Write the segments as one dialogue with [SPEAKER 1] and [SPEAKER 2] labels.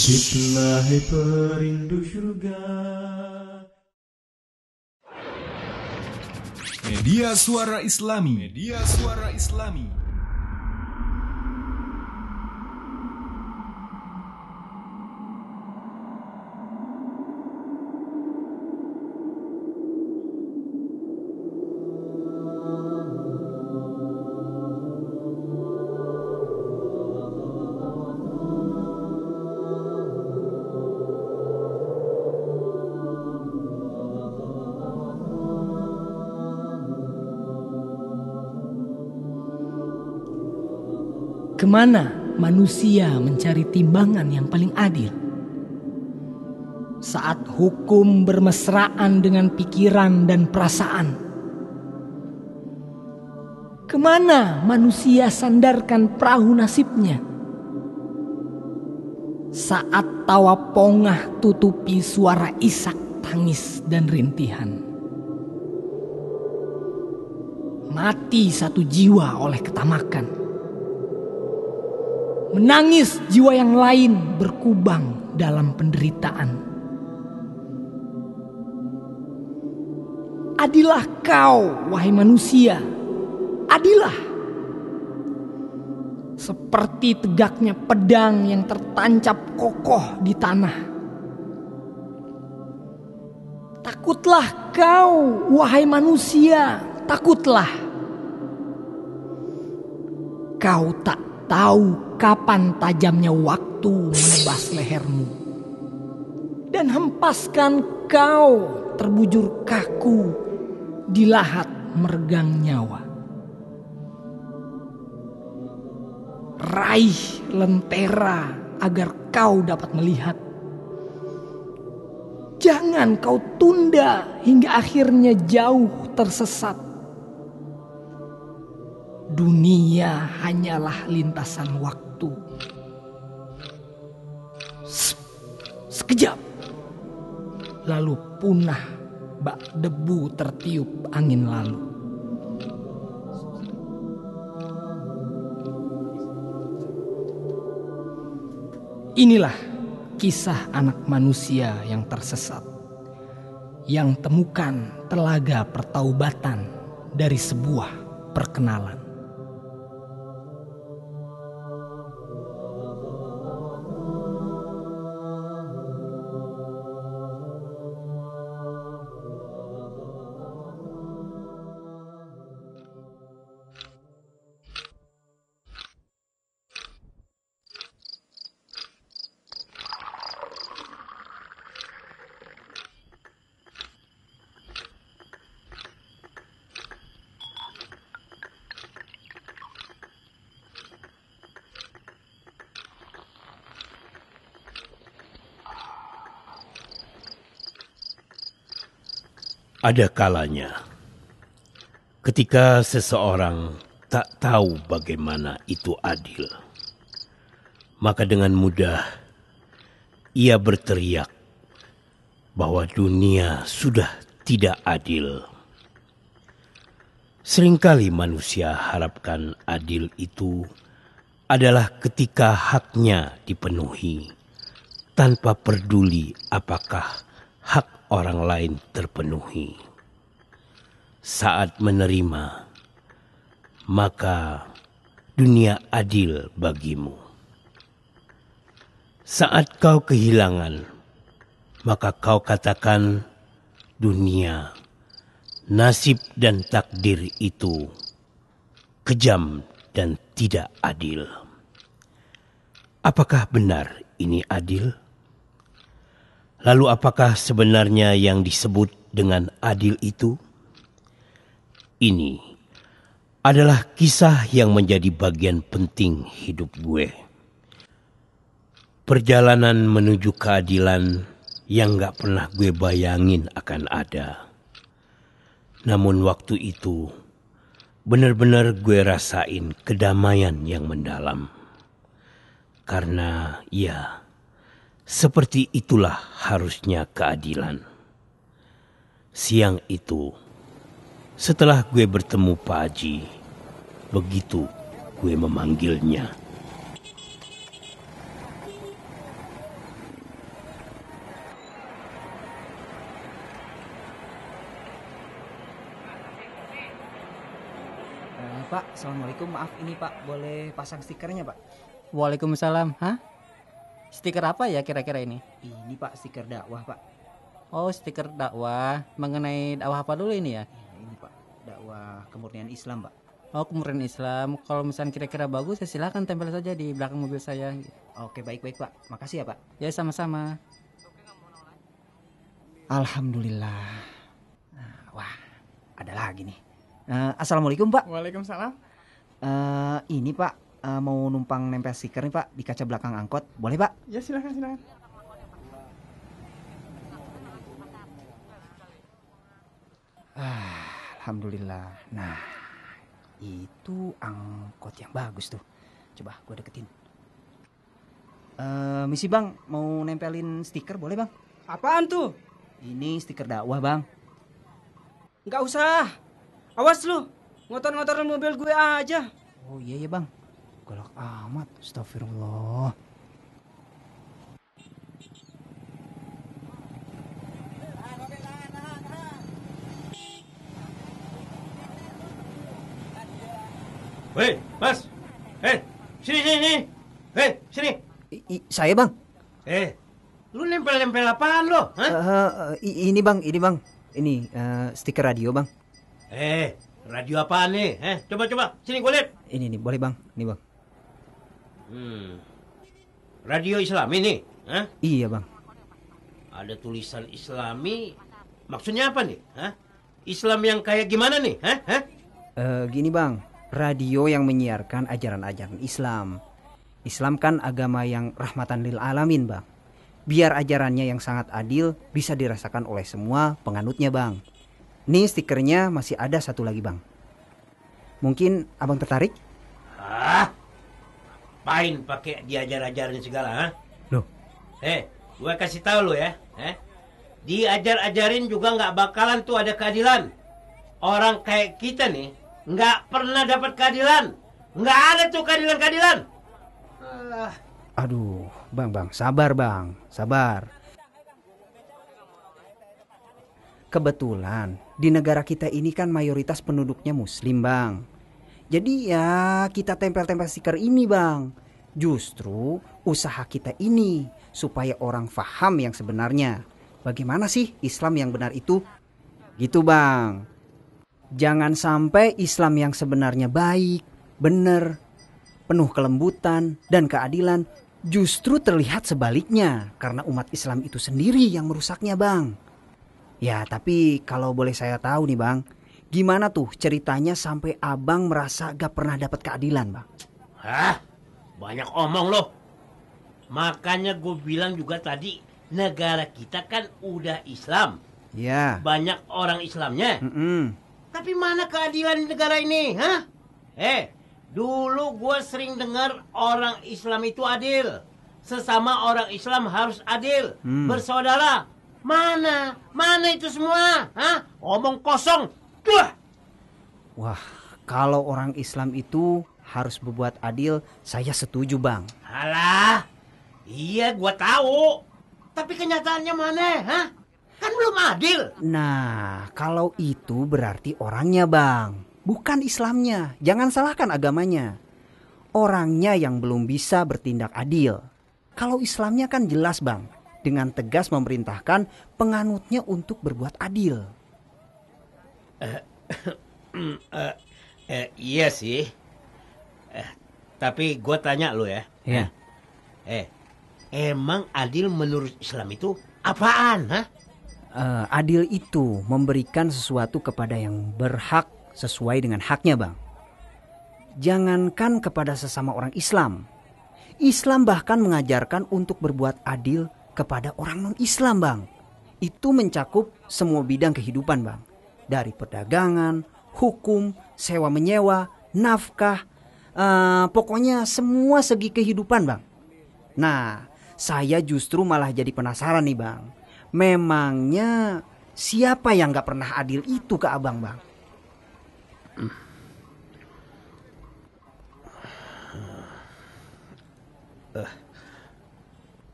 [SPEAKER 1] Bangkitlah hai perindu surga.
[SPEAKER 2] Media Suara Islami. Media Suara Islami.
[SPEAKER 3] Kemana manusia mencari timbangan yang paling adil? Saat hukum bermesraan dengan pikiran dan perasaan. Kemana manusia sandarkan perahu nasibnya? Saat tawa pongah tutupi suara isak tangis dan rintihan. Mati satu jiwa oleh ketamakan. Menangis jiwa yang lain berkubang dalam penderitaan. Adillah kau, wahai manusia, adillah. Seperti tegaknya pedang yang tertancap kokoh di tanah. Takutlah kau, wahai manusia, takutlah. Kau tak tahu kapan tajamnya waktu menebas lehermu. Dan hempaskan kau terbujur kaku di lahat meregang nyawa. Raih lentera agar kau dapat melihat. Jangan kau tunda hingga akhirnya jauh tersesat. Dunia hanyalah lintasan waktu. Sekejap. Lalu punah bak debu tertiup angin lalu. Inilah kisah anak manusia yang tersesat. Yang temukan telaga pertaubatan dari sebuah perkenalan.
[SPEAKER 4] Ada kalanya ketika seseorang tak tahu bagaimana itu adil, maka dengan mudah ia berteriak bahwa dunia sudah tidak adil. Seringkali manusia harapkan adil itu adalah ketika haknya dipenuhi, tanpa peduli apakah hak orang lain terpenuhi. Saat menerima, maka dunia adil bagimu. Saat kau kehilangan, maka kau katakan dunia, nasib dan takdir itu kejam dan tidak adil. Apakah benar ini adil? Lalu apakah sebenarnya yang disebut dengan adil itu? Ini adalah kisah yang menjadi bagian penting hidup gue. Perjalanan menuju keadilan yang gak pernah gue bayangin akan ada. Namun waktu itu benar-benar gue rasain kedamaian yang mendalam. Karena ya, seperti itulah harusnya keadilan. Siang itu, setelah gue bertemu Pak Haji, begitu gue memanggilnya.
[SPEAKER 5] Pak, assalamualaikum. Maaf ini Pak, boleh pasang stikernya Pak?
[SPEAKER 3] Waalaikumsalam. Hah? Stiker apa ya kira-kira ini?
[SPEAKER 5] Ini Pak, stiker dakwah Pak.
[SPEAKER 3] Oh, stiker dakwah. Mengenai dakwah apa dulu ini ya?
[SPEAKER 5] Ini Pak, dakwah kemurnian Islam Pak.
[SPEAKER 3] Oh, kemurnian Islam. Kalau misalnya kira-kira bagus, ya silakan tempel saja di belakang mobil saya.
[SPEAKER 5] Oke, baik-baik Pak. Makasih ya Pak.
[SPEAKER 3] Ya, sama-sama.
[SPEAKER 5] Alhamdulillah. Nah, wah, ada lagi nih. Assalamualaikum Pak.
[SPEAKER 6] Waalaikumsalam.
[SPEAKER 5] Ini Pak, mau numpang nempel stiker nih Pak di kaca belakang angkot. Boleh Pak?
[SPEAKER 6] Ya silakan.
[SPEAKER 5] Alhamdulillah. Nah, itu angkot yang bagus tuh. Coba gue deketin. Misi Bang, mau nempelin stiker boleh Bang?
[SPEAKER 7] Apaan tuh?
[SPEAKER 5] Ini stiker dakwah Bang.
[SPEAKER 7] Nggak usah. Awas lu, ngotor-ngotorin mobil gue aja.
[SPEAKER 5] Oh iya Bang. Galak amat, astagfirullah.
[SPEAKER 4] Weh, Mas. Sini. Sini.
[SPEAKER 5] Saya Bang.
[SPEAKER 4] Lu nempel-nempel apaan lo? Hah?
[SPEAKER 5] Ini Bang. Ini stiker radio Bang.
[SPEAKER 4] Radio apaan nih? Coba. Sini gue lihat.
[SPEAKER 5] Ini nih, boleh Bang. Ini Bang.
[SPEAKER 4] Radio Islami nih? Hah?
[SPEAKER 5] Iya Bang.
[SPEAKER 4] Ada tulisan Islami. Maksudnya apa nih? Hah? Islam yang kayak gimana nih? Hah?
[SPEAKER 5] Gini Bang. Radio yang menyiarkan ajaran-ajaran Islam. Islam kan agama yang rahmatan lil alamin Bang. Biar ajarannya yang sangat adil bisa dirasakan oleh semua penganutnya Bang. Nih stikernya masih ada satu lagi Bang. Mungkin Abang tertarik?
[SPEAKER 4] Ngapain pakai diajar-ajarin segala? Hah?
[SPEAKER 5] Loh?
[SPEAKER 4] Gue kasih tahu lo ya. Diajar-ajarin juga nggak bakalan tuh ada keadilan. Orang kayak kita nih nggak pernah dapat keadilan. Nggak ada tuh keadilan.
[SPEAKER 5] Aduh, Bang, sabar Bang, sabar. Kebetulan di negara kita ini kan mayoritas penduduknya muslim Bang. Jadi ya kita tempel-tempel stiker ini Bang. Justru usaha kita ini supaya orang paham yang sebenarnya. Bagaimana sih Islam yang benar itu? Gitu Bang. Jangan sampai Islam yang sebenarnya baik, benar, penuh kelembutan dan keadilan justru terlihat sebaliknya karena umat Islam itu sendiri yang merusaknya Bang. Ya tapi kalau boleh saya tahu nih Bang, gimana tuh ceritanya sampai Abang merasa gak pernah dapat keadilan Bang?
[SPEAKER 4] Banyak omong loh. Makanya gue bilang juga tadi, negara kita kan udah Islam.
[SPEAKER 5] Ya.
[SPEAKER 4] Banyak orang Islamnya. Tapi mana keadilan di negara ini? Hah? Dulu gue sering dengar orang Islam itu adil. Sesama orang Islam harus adil. Bersaudara. Mana itu semua? Hah? Omong kosong. Tuh.
[SPEAKER 5] Wah, kalau orang Islam itu harus berbuat adil, saya setuju Bang.
[SPEAKER 4] Alah, iya gue tahu. Tapi kenyataannya mana? Hah? Kan belum adil.
[SPEAKER 5] Nah, kalau itu berarti orangnya Bang, bukan Islamnya. Jangan salahkan agamanya. Orangnya yang belum bisa bertindak adil. Kalau Islamnya kan jelas Bang, dengan tegas memerintahkan penganutnya untuk berbuat adil.
[SPEAKER 4] Iya sih. Tapi gue tanya lo ya.
[SPEAKER 5] Ya.
[SPEAKER 4] Emang adil menurut Islam itu apaan? Hah?
[SPEAKER 5] Adil itu memberikan sesuatu kepada yang berhak sesuai dengan haknya Bang. Jangankan kepada sesama orang Islam. Islam bahkan mengajarkan untuk berbuat adil kepada orang non-Islam Bang. Itu mencakup semua bidang kehidupan Bang. Dari perdagangan, hukum, sewa-menyewa, nafkah. Pokoknya semua segi kehidupan Bang. Nah, saya justru malah jadi penasaran nih Bang. Memangnya siapa yang gak pernah adil itu ke Abang Bang?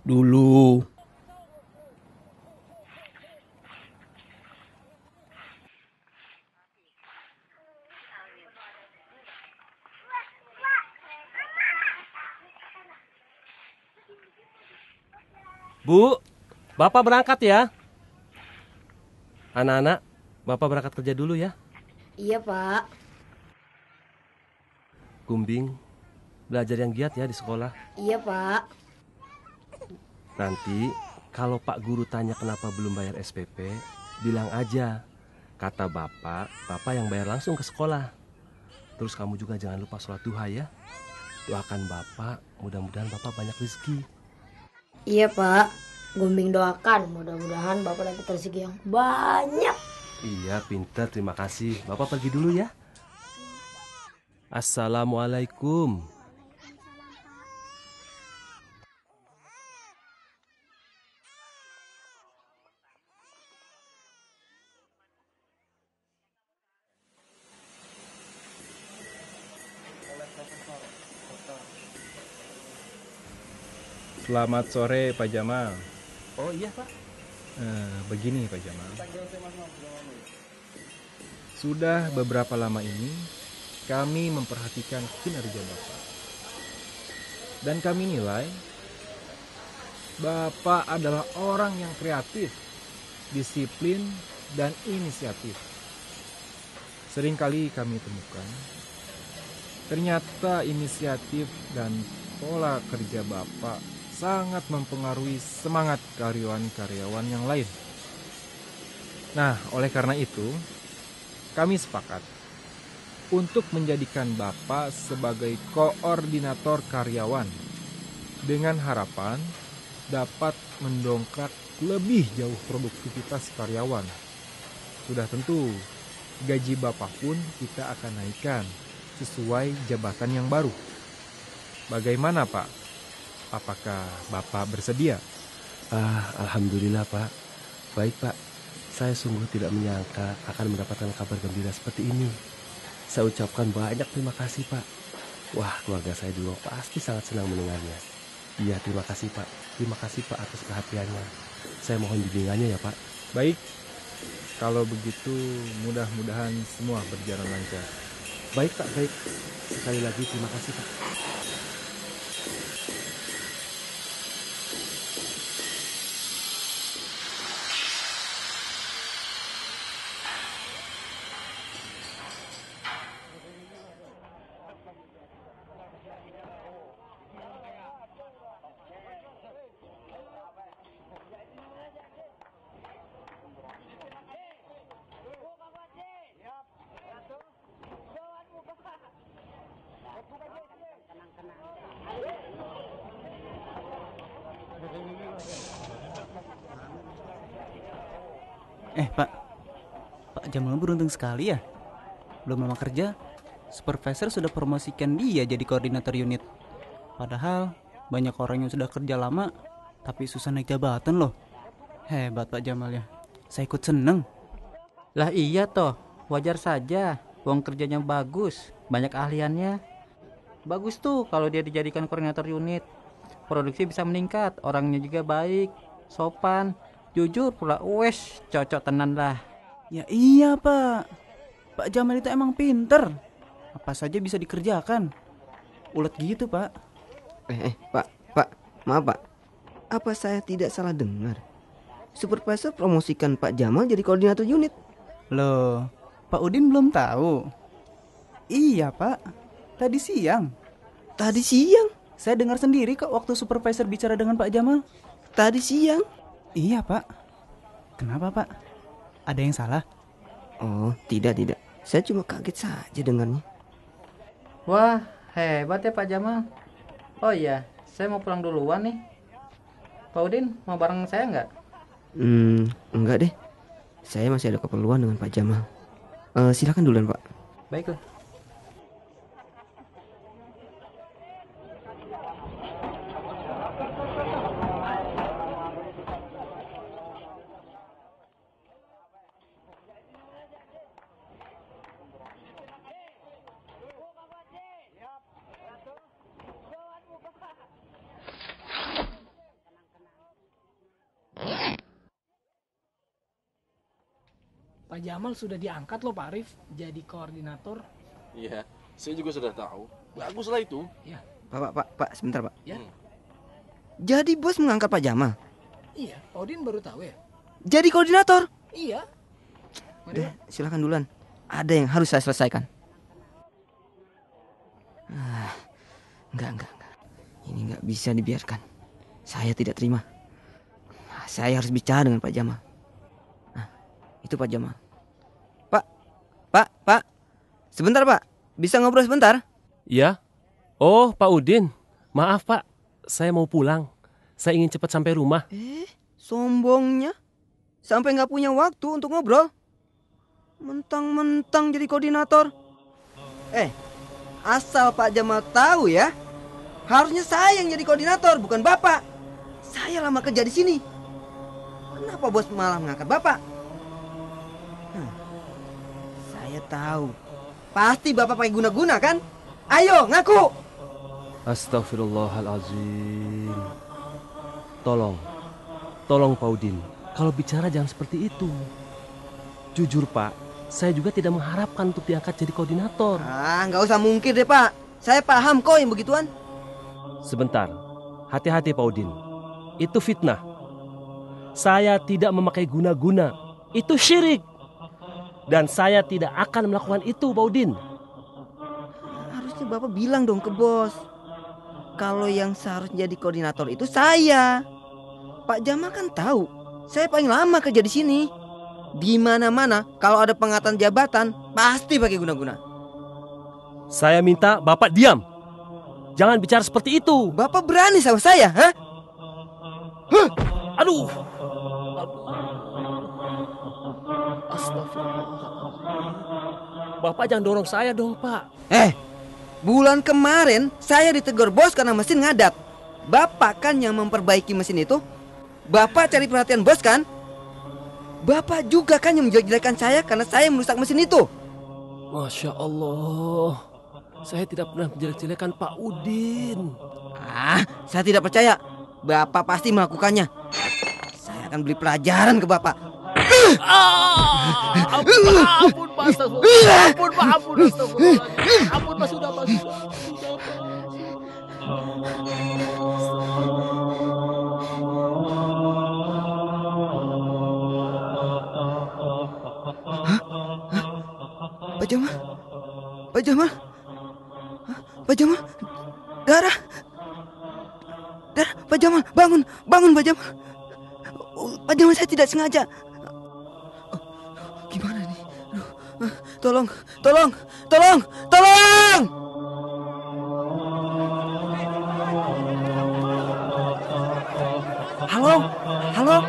[SPEAKER 4] Dulu
[SPEAKER 6] Bu, Bapak berangkat ya. Anak-anak, Bapak berangkat kerja dulu ya.
[SPEAKER 8] Iya, Pak.
[SPEAKER 6] Gumbing, belajar yang giat ya di sekolah.
[SPEAKER 8] Iya, Pak.
[SPEAKER 6] Nanti kalau Pak Guru tanya kenapa belum bayar SPP, bilang aja. Kata Bapak yang bayar langsung ke sekolah. Terus kamu juga jangan lupa sholat duha ya. Doakan Bapak, mudah-mudahan Bapak banyak rezeki.
[SPEAKER 8] Iya, Pak. Gumbing doakan, mudah-mudahan Bapak dapat rezeki yang banyak.
[SPEAKER 6] Iya, pintar, terima kasih. Bapak pergi dulu ya. Assalamualaikum.
[SPEAKER 9] Selamat sore Pak Jamal.
[SPEAKER 6] Oh iya Pak.
[SPEAKER 9] Begini Pak Jamal. Sudah beberapa lama ini kami memperhatikan kinerja Bapak. Dan kami nilai Bapak adalah orang yang kreatif, disiplin, dan inisiatif. Seringkali kami temukan ternyata inisiatif dan pola kerja Bapak sangat mempengaruhi semangat karyawan-karyawan yang lain. Nah, oleh karena itu, kami sepakat untuk menjadikan Bapak sebagai koordinator karyawan dengan harapan dapat mendongkrak lebih jauh produktivitas karyawan. Sudah tentu, gaji Bapak pun kita akan naikkan sesuai jabatan yang baru. Bagaimana Pak? Apakah Bapak bersedia?
[SPEAKER 6] Alhamdulillah Pak. Baik Pak, saya sungguh tidak menyangka akan mendapatkan kabar gembira seperti ini. Saya ucapkan banyak terima kasih Pak. Wah, keluarga saya dulu pasti sangat senang mendengarnya. Iya, terima kasih Pak. Terima kasih Pak atas perhatiannya. Saya mohon bimbingannya ya Pak.
[SPEAKER 9] Baik, kalau begitu mudah-mudahan semua berjalan lancar.
[SPEAKER 6] Baik Pak, baik. Sekali lagi terima kasih Pak.
[SPEAKER 5] Pak Jamal beruntung sekali ya. Belum lama kerja, supervisor sudah promosikan dia jadi koordinator unit. Padahal banyak orang yang sudah kerja lama tapi susah naik jabatan loh. Hebat Pak Jamal ya. Saya ikut seneng.
[SPEAKER 10] Lah iya toh, wajar saja. Uang kerjanya bagus, banyak ahliannya. Bagus tuh kalau dia dijadikan koordinator unit. Produksi bisa meningkat, orangnya juga baik, sopan, jujur pula. Wes, cocok tenan lah.
[SPEAKER 5] Ya iya Pak. Pak Jamal itu emang pinter. Apa saja bisa dikerjakan. Ulet gitu Pak.
[SPEAKER 11] Pak, maaf Pak. Apa saya tidak salah dengar? Supervisor promosikan Pak Jamal jadi koordinator unit.
[SPEAKER 5] Loh, Pak Udin belum tahu? Iya Pak, tadi siang.
[SPEAKER 11] Tadi siang?
[SPEAKER 5] Saya dengar sendiri kok waktu supervisor bicara dengan Pak Jamal.
[SPEAKER 11] Tadi siang?
[SPEAKER 5] Iya Pak. Kenapa Pak? Ada yang salah?
[SPEAKER 11] Oh, tidak. Saya cuma kaget saja dengarnya.
[SPEAKER 10] Wah, hebat ya Pak Jamal. Oh iya, saya mau pulang duluan nih. Pak Udin mau bareng saya nggak?
[SPEAKER 11] Enggak deh. Saya masih ada keperluan dengan Pak Jamal. Silakan duluan Pak.
[SPEAKER 10] Baiklah.
[SPEAKER 3] Pak Jamal sudah diangkat loh Pak Arif jadi koordinator.
[SPEAKER 12] Iya, saya juga sudah tahu. Baguslah itu.
[SPEAKER 3] Ya.
[SPEAKER 11] Pak, sebentar Pak.
[SPEAKER 3] Ya.
[SPEAKER 11] Jadi bos mengangkat Pak Jamal?
[SPEAKER 3] Iya, Pak Udin baru tahu ya?
[SPEAKER 11] Jadi koordinator?
[SPEAKER 3] Iya.
[SPEAKER 11] Udah, silakan duluan. Ada yang harus saya selesaikan. Enggak. Ini enggak bisa dibiarkan. Saya tidak terima. Saya harus bicara dengan Pak Jamal. Nah, itu Pak Jamal. Pak. Sebentar, Pak. Bisa ngobrol sebentar?
[SPEAKER 6] Ya. Oh, Pak Udin. Maaf, Pak. Saya mau pulang. Saya ingin cepat sampai rumah.
[SPEAKER 11] Sombongnya. Sampai nggak punya waktu untuk ngobrol. Mentang-mentang jadi koordinator. Asal Pak Jamal tahu ya. Harusnya saya yang jadi koordinator, bukan Bapak. Saya lama kerja di sini. Kenapa bos malah mengangkat Bapak? Saya tahu. Pasti Bapak pakai guna-guna kan? Ayo, ngaku.
[SPEAKER 6] Astagfirullahalazim. Tolong Pak Udin. Kalau bicara jangan seperti itu. Jujur Pak, saya juga tidak mengharapkan untuk diangkat jadi koordinator.
[SPEAKER 11] Nggak usah mungkir deh Pak. Saya paham kok yang begituan.
[SPEAKER 6] Sebentar, hati-hati Pak Udin. Itu fitnah. Saya tidak memakai guna-guna. Itu syirik. Dan saya tidak akan melakukan itu Pak Udin.
[SPEAKER 11] Harusnya Bapak bilang dong ke bos. Kalau yang seharusnya jadi koordinator itu saya. Pak Jamal kan tahu. Saya paling lama kerja di sini. Di mana-mana kalau ada pengangkatan jabatan pasti pakai guna-guna.
[SPEAKER 6] Saya minta Bapak diam. Jangan bicara seperti itu.
[SPEAKER 11] Bapak berani sama saya, ha?
[SPEAKER 6] Aduh. Bapak jangan dorong saya dong, Pak.
[SPEAKER 11] Bulan kemarin saya ditegur bos karena mesin ngadat. Bapak kan yang memperbaiki mesin itu. Bapak cari perhatian bos kan? Bapak juga kan yang menjelek-jelekan saya karena saya merusak mesin itu.
[SPEAKER 6] Masya Allah. Saya tidak pernah menjelek-jelekan Pak Udin.
[SPEAKER 11] Saya tidak percaya. Bapak pasti melakukannya. Saya akan beri pelajaran ke Bapak.
[SPEAKER 6] Ampun Pak, astagfirullah. Ampun Pak, astagfirullah. Ampun Pak, sudah Pak.
[SPEAKER 11] Pak Jamal, darah, Pak Jamal, bangun Pak Jamal. Pak Jamal, saya tidak sengaja. Gimana nih? Tolong.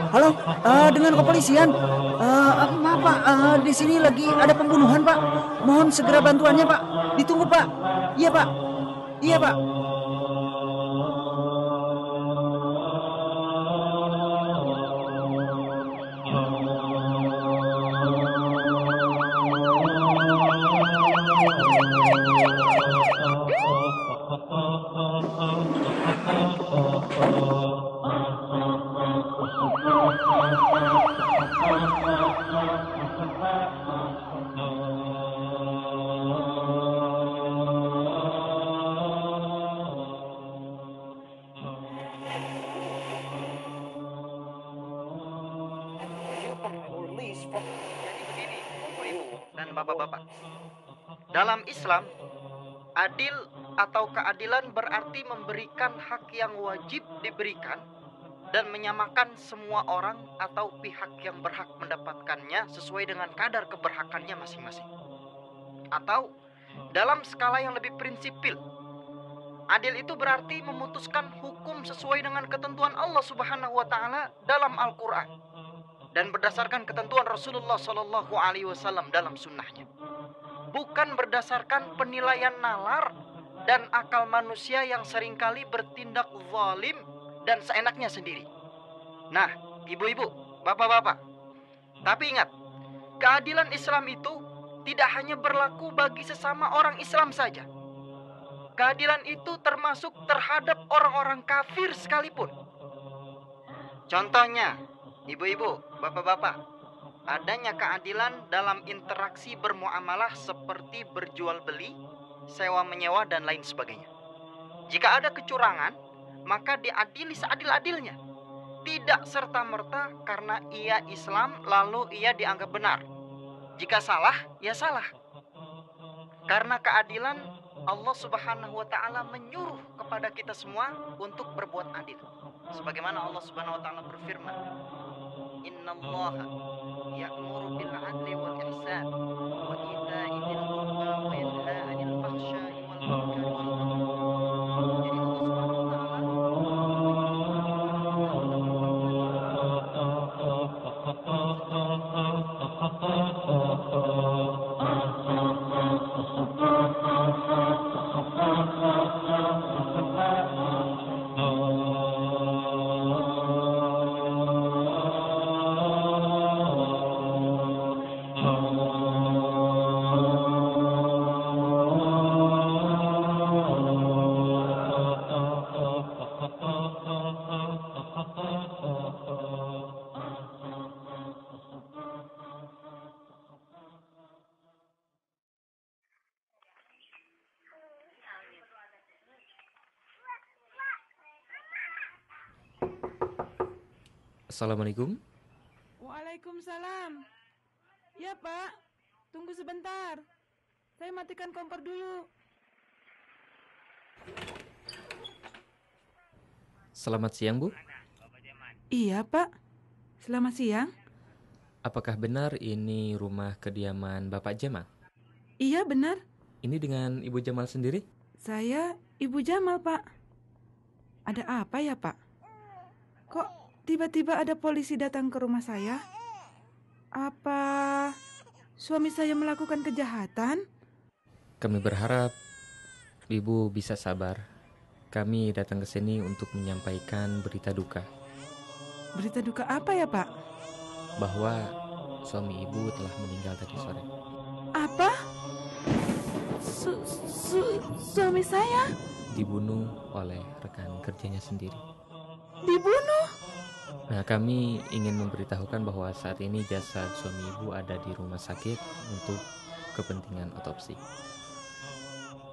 [SPEAKER 5] Halo, dengan kepolisian. Maaf Pak, di sini lagi ada pembunuhan Pak. Mohon segera bantuannya Pak. Ditunggu Pak. Iya Pak. Dan bapak-bapak, dalam Islam, adil atau keadilan berarti memberikan hak yang wajib diberikan dan menyamakan semua orang atau pihak yang berhak mendapatkannya sesuai dengan kadar keberhakannya masing-masing. Atau dalam skala yang lebih prinsipil, adil itu berarti memutuskan hukum sesuai dengan ketentuan Allah Subhanahu wa taala dalam Al-Qur'an dan berdasarkan ketentuan Rasulullah Shallallahu Alaihi Wasallam dalam sunnahnya, bukan berdasarkan penilaian nalar dan akal manusia yang seringkali bertindak zalim dan seenaknya sendiri. Nah, ibu-ibu, bapak-bapak, tapi ingat, keadilan Islam itu tidak hanya berlaku bagi sesama orang Islam saja. Keadilan itu termasuk terhadap orang-orang kafir sekalipun. Contohnya, ibu-ibu, bapak-bapak, adanya keadilan dalam interaksi bermuamalah seperti berjual beli, sewa menyewa, dan lain sebagainya. Jika ada kecurangan, maka diadili seadil-adilnya. tidak serta-merta karena ia Islam lalu ia dianggap benar. Jika salah, ya salah. Karena keadilan, Allah Subhanahu wa taala menyuruh kepada kita semua untuk berbuat adil. Sebagaimana Allah Subhanahu wa taala berfirman, "Innallaha ya'muru bil 'adli wal ihsan wa ita'i dzil qurba wa yanha 'anil fahsya'i wal munkari wal baghi." Jadi Allah Subhanahu wa taala
[SPEAKER 13] Assalamualaikum.
[SPEAKER 14] Waalaikumsalam. Ya Pak, tunggu sebentar. Saya matikan kompor dulu.
[SPEAKER 13] Selamat siang, Bu.
[SPEAKER 14] Iya Pak, selamat siang.
[SPEAKER 13] Apakah benar ini rumah kediaman Bapak Jamal?
[SPEAKER 14] Iya benar,
[SPEAKER 13] Ini dengan Ibu Jamal sendiri?
[SPEAKER 14] saya Ibu Jamal Pak. Ada apa ya Pak? Kok tiba-tiba ada polisi datang ke rumah saya? Apa suami saya melakukan kejahatan?
[SPEAKER 13] Kami berharap Ibu bisa sabar. Kami datang ke sini untuk menyampaikan berita duka.
[SPEAKER 14] Berita duka apa ya Pak?
[SPEAKER 13] Bahwa suami Ibu telah meninggal tadi sore.
[SPEAKER 14] Apa? Suami saya?
[SPEAKER 13] Dibunuh oleh rekan kerjanya sendiri.
[SPEAKER 14] Dibunuh?
[SPEAKER 13] Nah, kami ingin memberitahukan bahwa saat ini jasad suami Ibu ada di rumah sakit untuk kepentingan otopsi.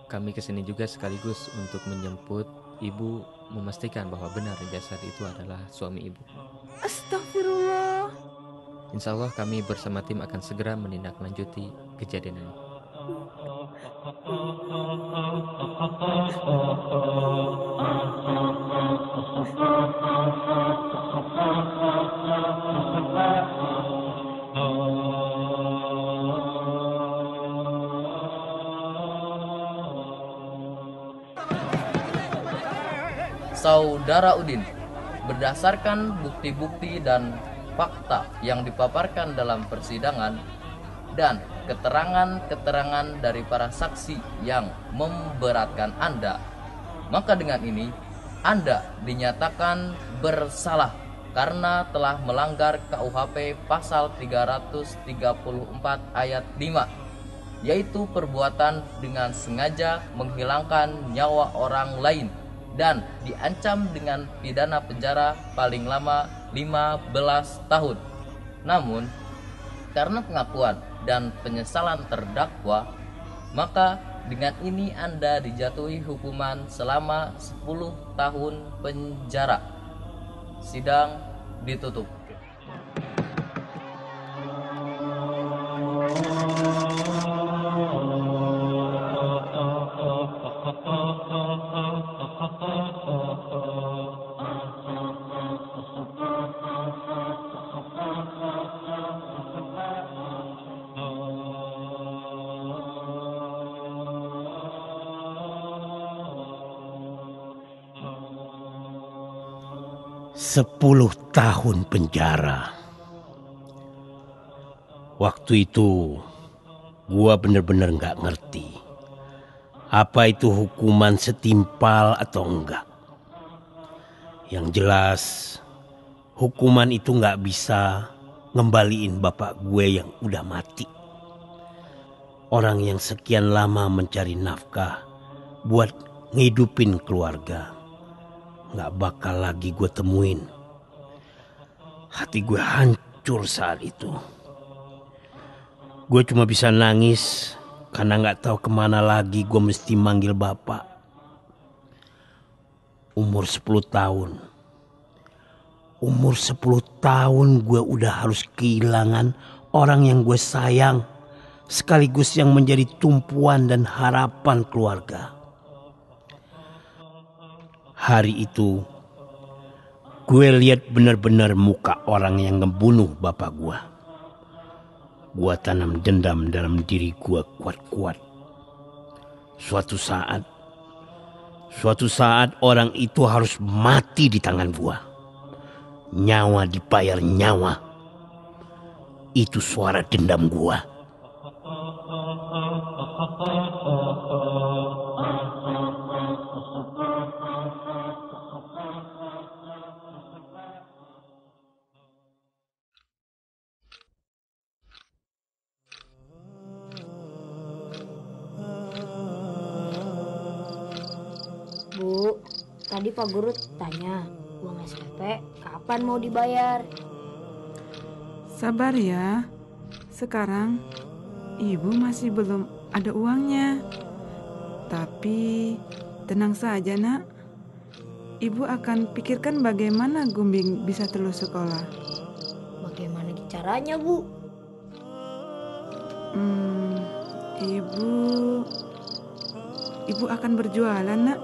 [SPEAKER 13] Kami kesini juga sekaligus untuk menjemput Ibu memastikan bahwa benar jasad itu adalah suami Ibu.
[SPEAKER 14] Astagfirullah.
[SPEAKER 13] Insya Allah kami bersama tim akan segera menindaklanjuti kejadian ini.
[SPEAKER 15] Saudara Udin, berdasarkan bukti-bukti dan fakta yang dipaparkan dalam persidangan dan keterangan-keterangan dari para saksi yang memberatkan Anda, maka dengan ini Anda dinyatakan bersalah karena telah melanggar KUHP pasal 334 ayat 5, yaitu perbuatan dengan sengaja menghilangkan nyawa orang lain dan diancam dengan pidana penjara paling lama 15 tahun. Namun, karena pengakuan dan penyesalan terdakwa, maka dengan ini Anda dijatuhi hukuman selama 10 tahun penjara. Sidang ditutup.
[SPEAKER 4] Sepuluh tahun penjara. Waktu itu gua bener-bener gak ngerti apa itu hukuman setimpal atau enggak. Yang jelas hukuman itu gak bisa ngembaliin bapak gue yang udah mati. Orang yang sekian lama mencari nafkah buat ngidupin keluarga gak bakal lagi gue temuin. Hati gue hancur saat itu. Gue cuma bisa nangis karena gak tahu kemana lagi gue mesti manggil bapak. Umur 10 tahun. Umur 10 tahun gue udah harus kehilangan orang yang gue sayang, sekaligus yang menjadi tumpuan dan harapan keluarga. Hari itu gue lihat benar-benar muka orang yang ngebunuh bapak gue. Gue tanam dendam dalam diri gue kuat-kuat. Suatu saat orang itu harus mati di tangan gue. Nyawa dibayar nyawa. Itu suara dendam gue.
[SPEAKER 8] Bu, tadi Pak Guru tanya, uang SPP kapan mau dibayar?
[SPEAKER 14] Sabar ya. Sekarang Ibu masih belum ada uangnya. Tapi tenang saja, Nak. Ibu akan pikirkan bagaimana Gumbing bisa terus sekolah.
[SPEAKER 8] Bagaimana caranya, Bu?
[SPEAKER 14] Ibu akan berjualan, Nak.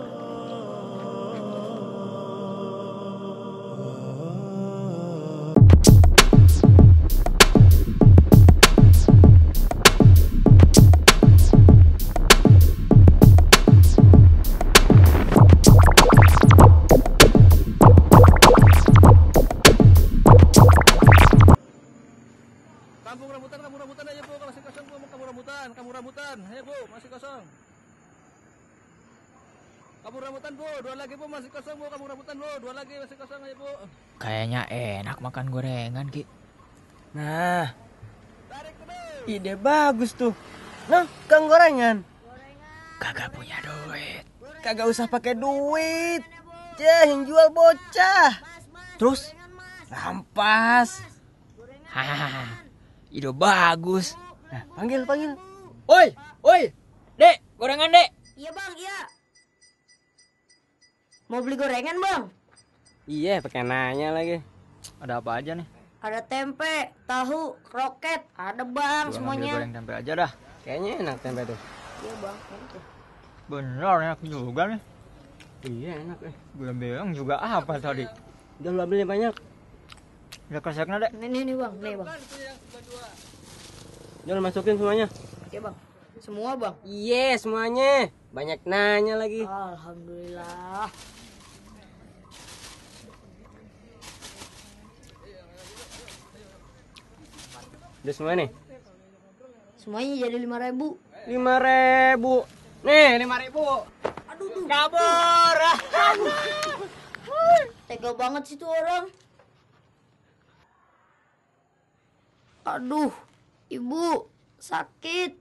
[SPEAKER 12] Kampung rambutan aja Bu, masih kosong Bu, kampung rambutan, ayo Bu, masih kosong. Kampung rambutan Bu, 2 lagi Bu, masih kosong Bu, kampung rambutan Bu, 2 lagi masih kosong aja Bu.
[SPEAKER 16] Kayaknya enak makan gorengan, Ki.
[SPEAKER 11] Nah, ide bagus tuh. Nah, Kang gorengan.
[SPEAKER 16] Kagak punya duit.
[SPEAKER 11] Kagak usah pakai duit. Yang jual bocah. Terus rampas.
[SPEAKER 16] Hahaha. Ide bagus.
[SPEAKER 11] Nah, panggil.
[SPEAKER 16] Oi, Dek, gorengan, Dek.
[SPEAKER 8] Iya, Bang, iya. Mau beli gorengan, Bang?
[SPEAKER 11] Iya, pakai nanya lagi.
[SPEAKER 16] Ada apa aja nih?
[SPEAKER 8] Ada tempe, tahu, kroket, ada Bang, semuanya.
[SPEAKER 16] Goreng tempe aja dah.
[SPEAKER 11] Kayaknya enak tempe tuh.
[SPEAKER 8] Iya, Bang, tempe.
[SPEAKER 16] Bener, enak juga nih.
[SPEAKER 11] Iya, enak
[SPEAKER 16] Gue bilang juga apa tadi?
[SPEAKER 11] Udah lu beli banyak.
[SPEAKER 16] Udah keseknya, Dek.
[SPEAKER 8] Nih, Bang, nih, Bang.
[SPEAKER 11] Jangan masukin semuanya.
[SPEAKER 8] Iya, Bang. Semua, Bang.
[SPEAKER 11] Iya, semuanya. Banyak nanya lagi.
[SPEAKER 8] Alhamdulillah.
[SPEAKER 11] Udah semua nih?
[SPEAKER 8] Semuanya jadi 5.000.
[SPEAKER 11] 5.000. Nih, 5.000.
[SPEAKER 8] Aduh,
[SPEAKER 11] kabur.
[SPEAKER 8] Tega banget sih tuh orang. Aduh, Ibu, sakit.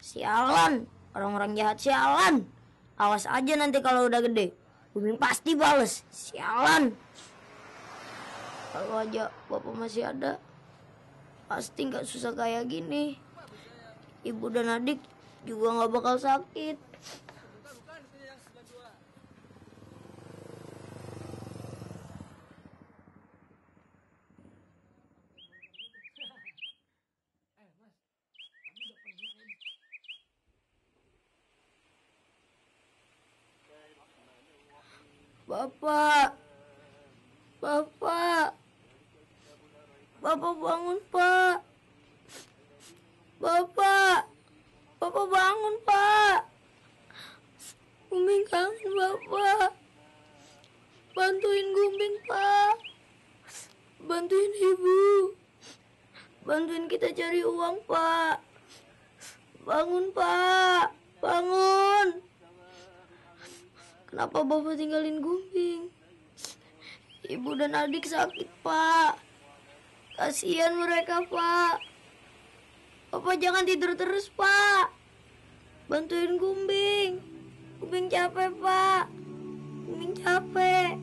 [SPEAKER 8] Sialan, orang-orang jahat sialan. Awas aja nanti kalau udah gede. Gumbing pasti bales. Sialan. Kalau aja Bapak masih ada, pasti nggak susah kayak gini. Ibu dan adik juga nggak bakal sakit. Bapak bangun, Pak. Bapak bangun, Pak. Gumbing kangen Bapak. Bantuin Gumbing, Pak. Bantuin Ibu. Bantuin kita cari uang, Pak. Bangun, Pak. Bangun. Kenapa Bapak tinggalin Gumbing? Ibu dan adik sakit, Pak. Kasihan mereka, Pak. Bapak jangan tidur terus, Pak. Bantuin Gumbing. Gumbing capek, Pak. Gumbing capek.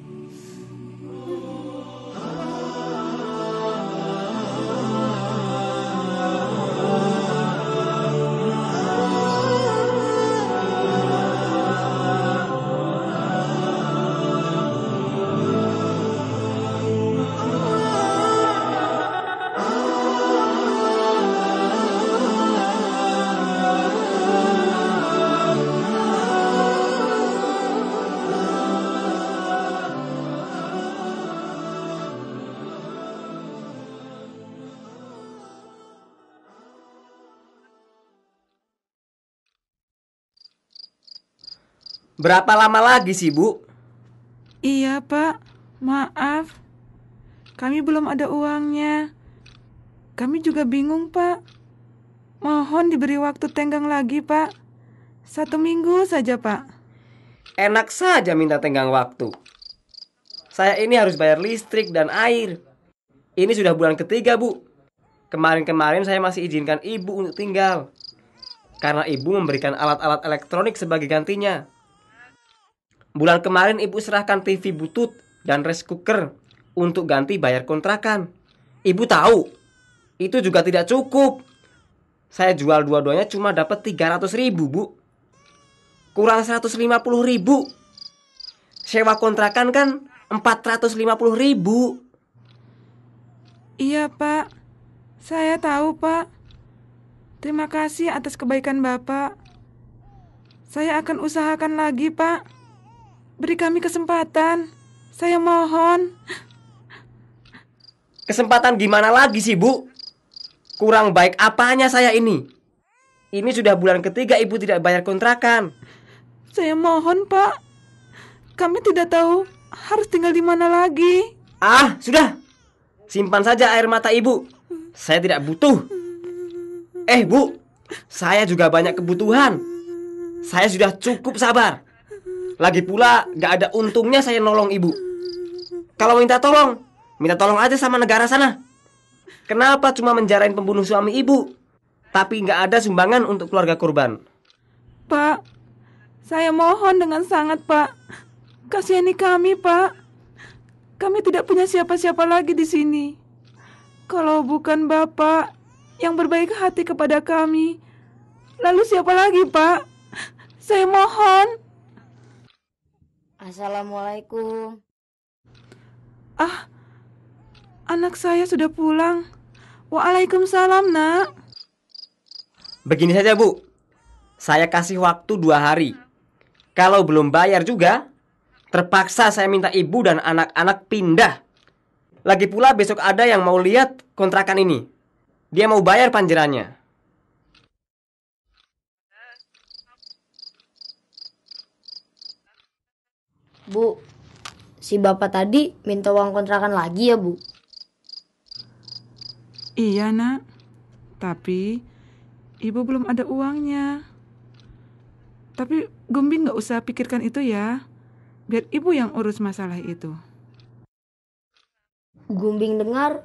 [SPEAKER 17] Berapa lama lagi sih, Bu?
[SPEAKER 14] Iya, Pak. Maaf. Kami belum ada uangnya. Kami juga bingung, Pak. Mohon diberi waktu tenggang lagi, Pak. 1 minggu saja, Pak.
[SPEAKER 17] Enak saja minta tenggang waktu. Saya ini harus bayar listrik dan air. Ini sudah bulan ketiga, Bu. Kemarin-kemarin saya masih izinkan Ibu untuk tinggal, karena Ibu memberikan alat-alat elektronik sebagai gantinya. Bulan kemarin Ibu serahkan TV butut dan rice cooker untuk ganti bayar kontrakan. Ibu tahu, itu juga tidak cukup. Saya jual dua-duanya cuma dapat 300.000, Bu. Kurang 150.000. Sewa kontrakan kan 450.000.
[SPEAKER 14] Iya, Pak. Saya tahu, Pak. Terima kasih atas kebaikan Bapak. Saya akan usahakan lagi, Pak. Beri kami kesempatan. Saya mohon.
[SPEAKER 17] Kesempatan gimana lagi sih, Bu? Kurang baik apanya saya ini? Ini sudah bulan ketiga Ibu tidak bayar kontrakan.
[SPEAKER 14] Saya mohon, Pak. Kami tidak tahu harus tinggal di mana lagi.
[SPEAKER 17] Ah, sudah. Simpan saja air mata Ibu. Saya tidak butuh. Bu, saya juga banyak kebutuhan. Saya sudah cukup sabar. Lagi pula gak ada untungnya saya nolong Ibu. Kalau minta tolong aja sama negara sana. Kenapa cuma menjarain pembunuh suami Ibu, tapi gak ada sumbangan untuk keluarga korban?
[SPEAKER 14] Pak, saya mohon dengan sangat, Pak. Kasihani kami, Pak. Kami tidak punya siapa-siapa lagi di sini. Kalau bukan Bapak yang berbaik hati kepada kami, lalu siapa lagi, Pak? Saya mohon.
[SPEAKER 8] Assalamualaikum.
[SPEAKER 14] Anak saya sudah pulang. Waalaikumsalam, Nak.
[SPEAKER 17] Begini saja, Bu. Saya kasih waktu 2 hari. Kalau belum bayar juga, terpaksa saya minta Ibu dan anak-anak pindah. Lagi pula besok ada yang mau lihat kontrakan ini. Dia mau bayar panjerannya.
[SPEAKER 8] Bu, si Bapak tadi minta uang kontrakan lagi ya, Bu?
[SPEAKER 14] Iya, Nak. Tapi Ibu belum ada uangnya. Tapi Gumbing gak usah pikirkan itu ya. Biar Ibu yang urus masalah itu.
[SPEAKER 8] Gumbing dengar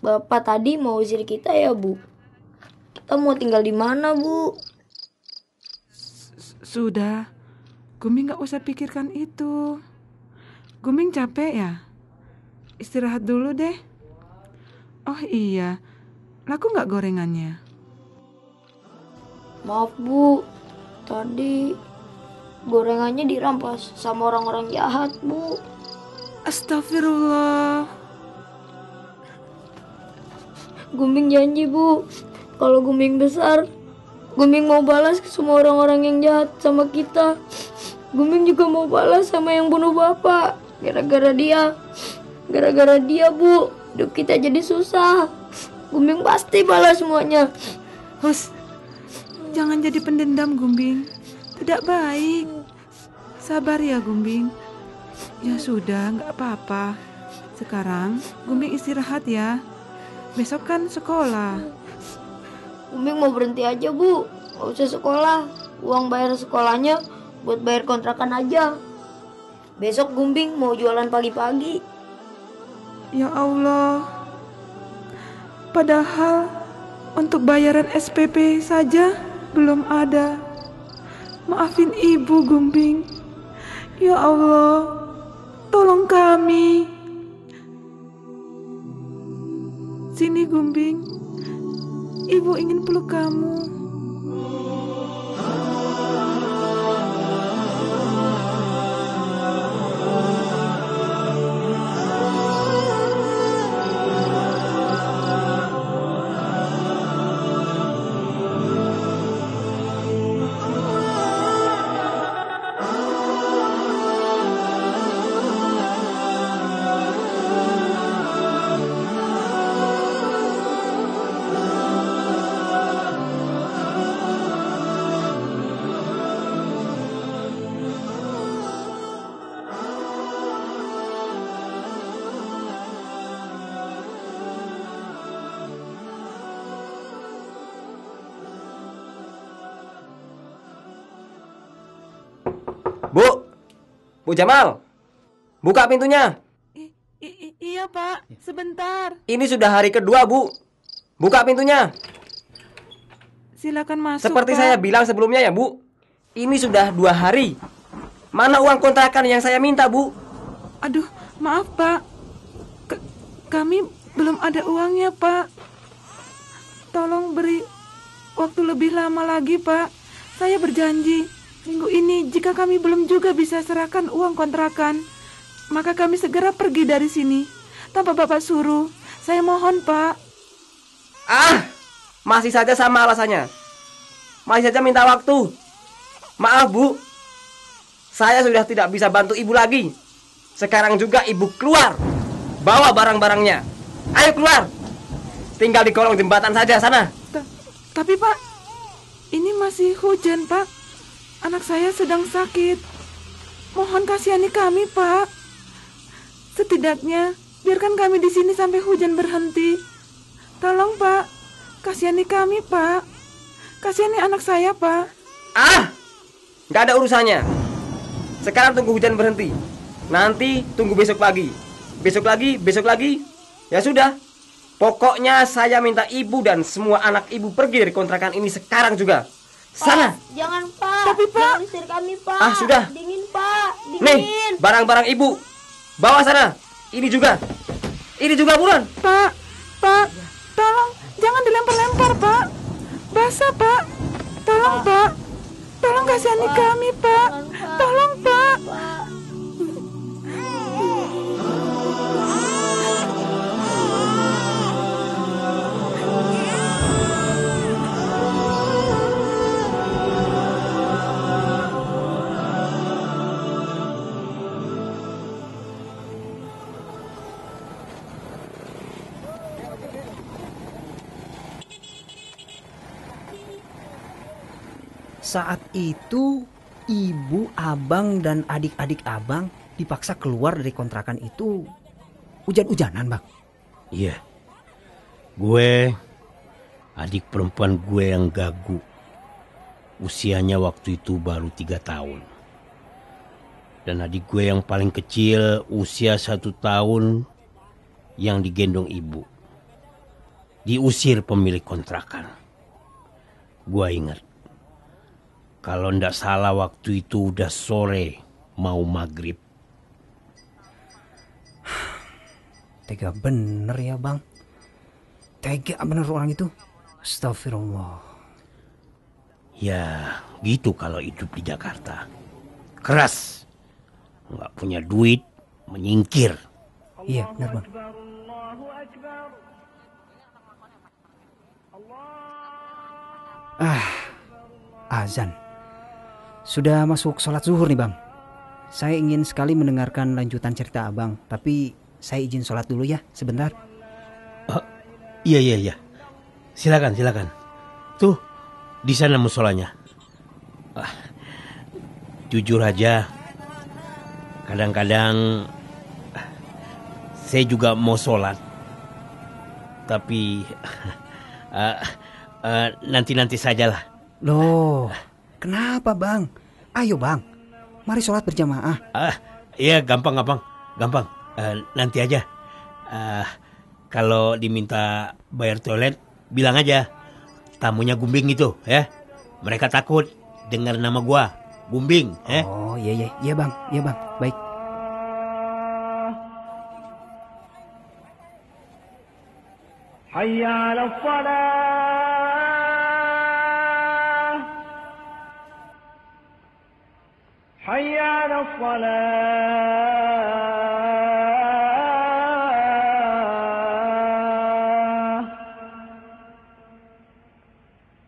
[SPEAKER 8] Bapak tadi mau usir kita ya, Bu? Kita mau tinggal di mana, Bu?
[SPEAKER 14] Sudah, Gumbing gak usah pikirkan itu. Gumbing capek ya? Istirahat dulu deh. Oh iya, laku gak gorengannya?
[SPEAKER 8] Maaf, Bu. Tadi gorengannya dirampas sama orang-orang jahat, Bu.
[SPEAKER 14] Astagfirullah.
[SPEAKER 8] Gumbing janji, Bu, kalau Gumbing besar, Gumbing mau balas ke semua orang-orang yang jahat sama kita. Gumbing juga mau balas sama yang bunuh Bapak. Gara-gara dia, Bu, hidup kita jadi susah. Gumbing pasti balas semuanya.
[SPEAKER 14] Hus, jangan jadi pendendam, Gumbing. Tidak baik. Sabar ya, Gumbing. Ya sudah, gak apa-apa. Sekarang Gumbing istirahat ya. Besok kan sekolah.
[SPEAKER 8] Gumbing mau berhenti aja, Bu. Gak usah sekolah. Uang bayar sekolahnya buat bayar kontrakan aja. Besok Gumbing mau jualan pagi-pagi.
[SPEAKER 14] Ya Allah. Padahal untuk bayaran SPP saja belum ada. Maafin Ibu, Gumbing. Ya Allah, tolong kami. Sini, Gumbing. Ibu ingin peluk kamu.
[SPEAKER 17] Bu, Bu Jamal, buka pintunya.
[SPEAKER 14] Iya Pak, sebentar.
[SPEAKER 17] Ini sudah hari kedua, Bu. Buka pintunya.
[SPEAKER 14] Silakan masuk.
[SPEAKER 17] Seperti
[SPEAKER 14] Pak.
[SPEAKER 17] saya bilang sebelumnya ya, Bu. Ini sudah 2 hari. Mana uang kontrakan yang saya minta, Bu?
[SPEAKER 14] Aduh, maaf Pak. Kami belum ada uangnya, Pak. Tolong beri waktu lebih lama lagi, Pak. Saya berjanji, minggu ini jika kami belum juga bisa serahkan uang kontrakan, maka kami segera pergi dari sini. Tanpa Bapak suruh. Saya mohon, Pak.
[SPEAKER 17] Masih saja sama alasannya. Masih saja minta waktu. Maaf, Bu. Saya sudah tidak bisa bantu Ibu lagi. Sekarang juga Ibu keluar. Bawa barang-barangnya. Ayo keluar. Tinggal di kolong jembatan saja sana.
[SPEAKER 14] Tapi Pak, ini masih hujan, Pak. Anak saya sedang sakit. Mohon kasihani kami, Pak. Setidaknya biarkan kami di sini sampai hujan berhenti. Tolong, Pak. Kasihani kami, Pak. Kasihani anak saya, Pak.
[SPEAKER 17] Gak ada urusannya. Sekarang tunggu hujan berhenti. Nanti tunggu besok pagi. Besok lagi. Ya sudah. Pokoknya saya minta Ibu dan semua anak Ibu pergi dari kontrakan ini sekarang juga. Sana.
[SPEAKER 8] Pak, jangan Pak.
[SPEAKER 14] Tapi Pak,
[SPEAKER 8] jangan usir kami Pak.
[SPEAKER 17] Sudah.
[SPEAKER 8] Dingin Pak. Dingin.
[SPEAKER 17] Nih, barang-barang Ibu. Bawa sana. Ini juga buruan.
[SPEAKER 14] Pak, tolong jangan dilempar-lempar, Pak. Basah, Pak. Tolong, Pak. Tolong kasihani kami, Pak. Tolong, Pak.
[SPEAKER 5] Saat itu ibu, abang, dan adik-adik abang dipaksa keluar dari kontrakan itu hujan-hujanan, Bang.
[SPEAKER 4] Iya. Gue, adik perempuan gue yang gagu. Usianya waktu itu baru 3 tahun. Dan adik gue yang paling kecil usia 1 tahun yang digendong ibu. Diusir pemilik kontrakan. Gue ingat. Kalau ndak salah waktu itu udah sore mau maghrib.
[SPEAKER 5] Tega bener ya, Bang. Tega bener orang itu. Astagfirullah.
[SPEAKER 4] Ya gitu kalau hidup di Jakarta. Keras. Nggak punya duit, menyingkir.
[SPEAKER 5] Iya benar, Bang. Azan. Sudah masuk sholat zuhur nih, Bang. Saya ingin sekali mendengarkan lanjutan cerita Abang, tapi saya izin sholat dulu ya, sebentar.
[SPEAKER 4] Iya. Silakan. Tuh, di sana musolanya. Jujur aja, kadang-kadang saya juga mau sholat. Tapi nanti sajalah.
[SPEAKER 5] Loh, kenapa, Bang? Ayo, Bang. Mari sholat berjamaah.
[SPEAKER 4] Iya, gampang. Nanti aja. Kalau diminta bayar toilet, bilang aja. Tamunya Gumbing itu, ya. Mereka takut dengar nama gua, Gumbing, ya.
[SPEAKER 5] Oh, iya, Bang. Baik.
[SPEAKER 1] Hayya 'alal shalah. Hayya 'alal shalah.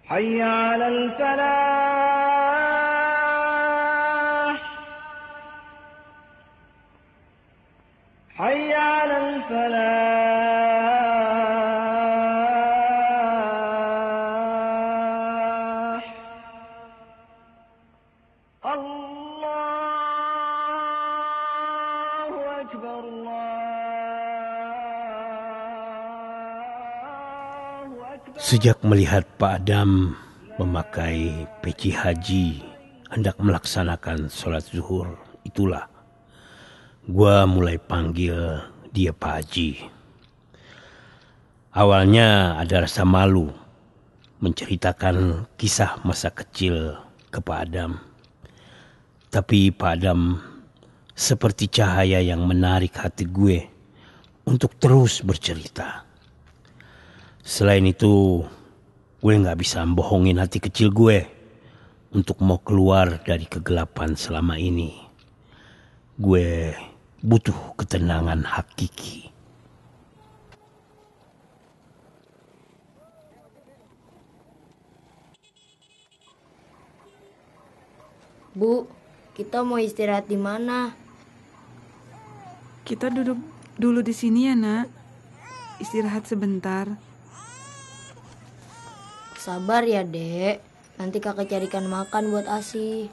[SPEAKER 1] Hayya 'alal falah. Hayya 'alal falah.
[SPEAKER 4] Sejak melihat Pak Adam memakai peci haji hendak melaksanakan sholat zuhur, itulah gua mulai panggil dia Pak Haji. Awalnya ada rasa malu menceritakan kisah masa kecil ke Pak Adam. Tapi Pak Adam seperti cahaya yang menarik hati gue untuk terus bercerita. Selain itu, gue gak bisa membohongin hati kecil gue untuk mau keluar dari kegelapan selama ini. Gue butuh ketenangan hakiki.
[SPEAKER 8] Bu, kita mau istirahat di mana?
[SPEAKER 14] Kita duduk dulu di sini ya, Nak. Istirahat sebentar.
[SPEAKER 8] Sabar ya, Dek. Nanti kakak carikan makan buat Asi.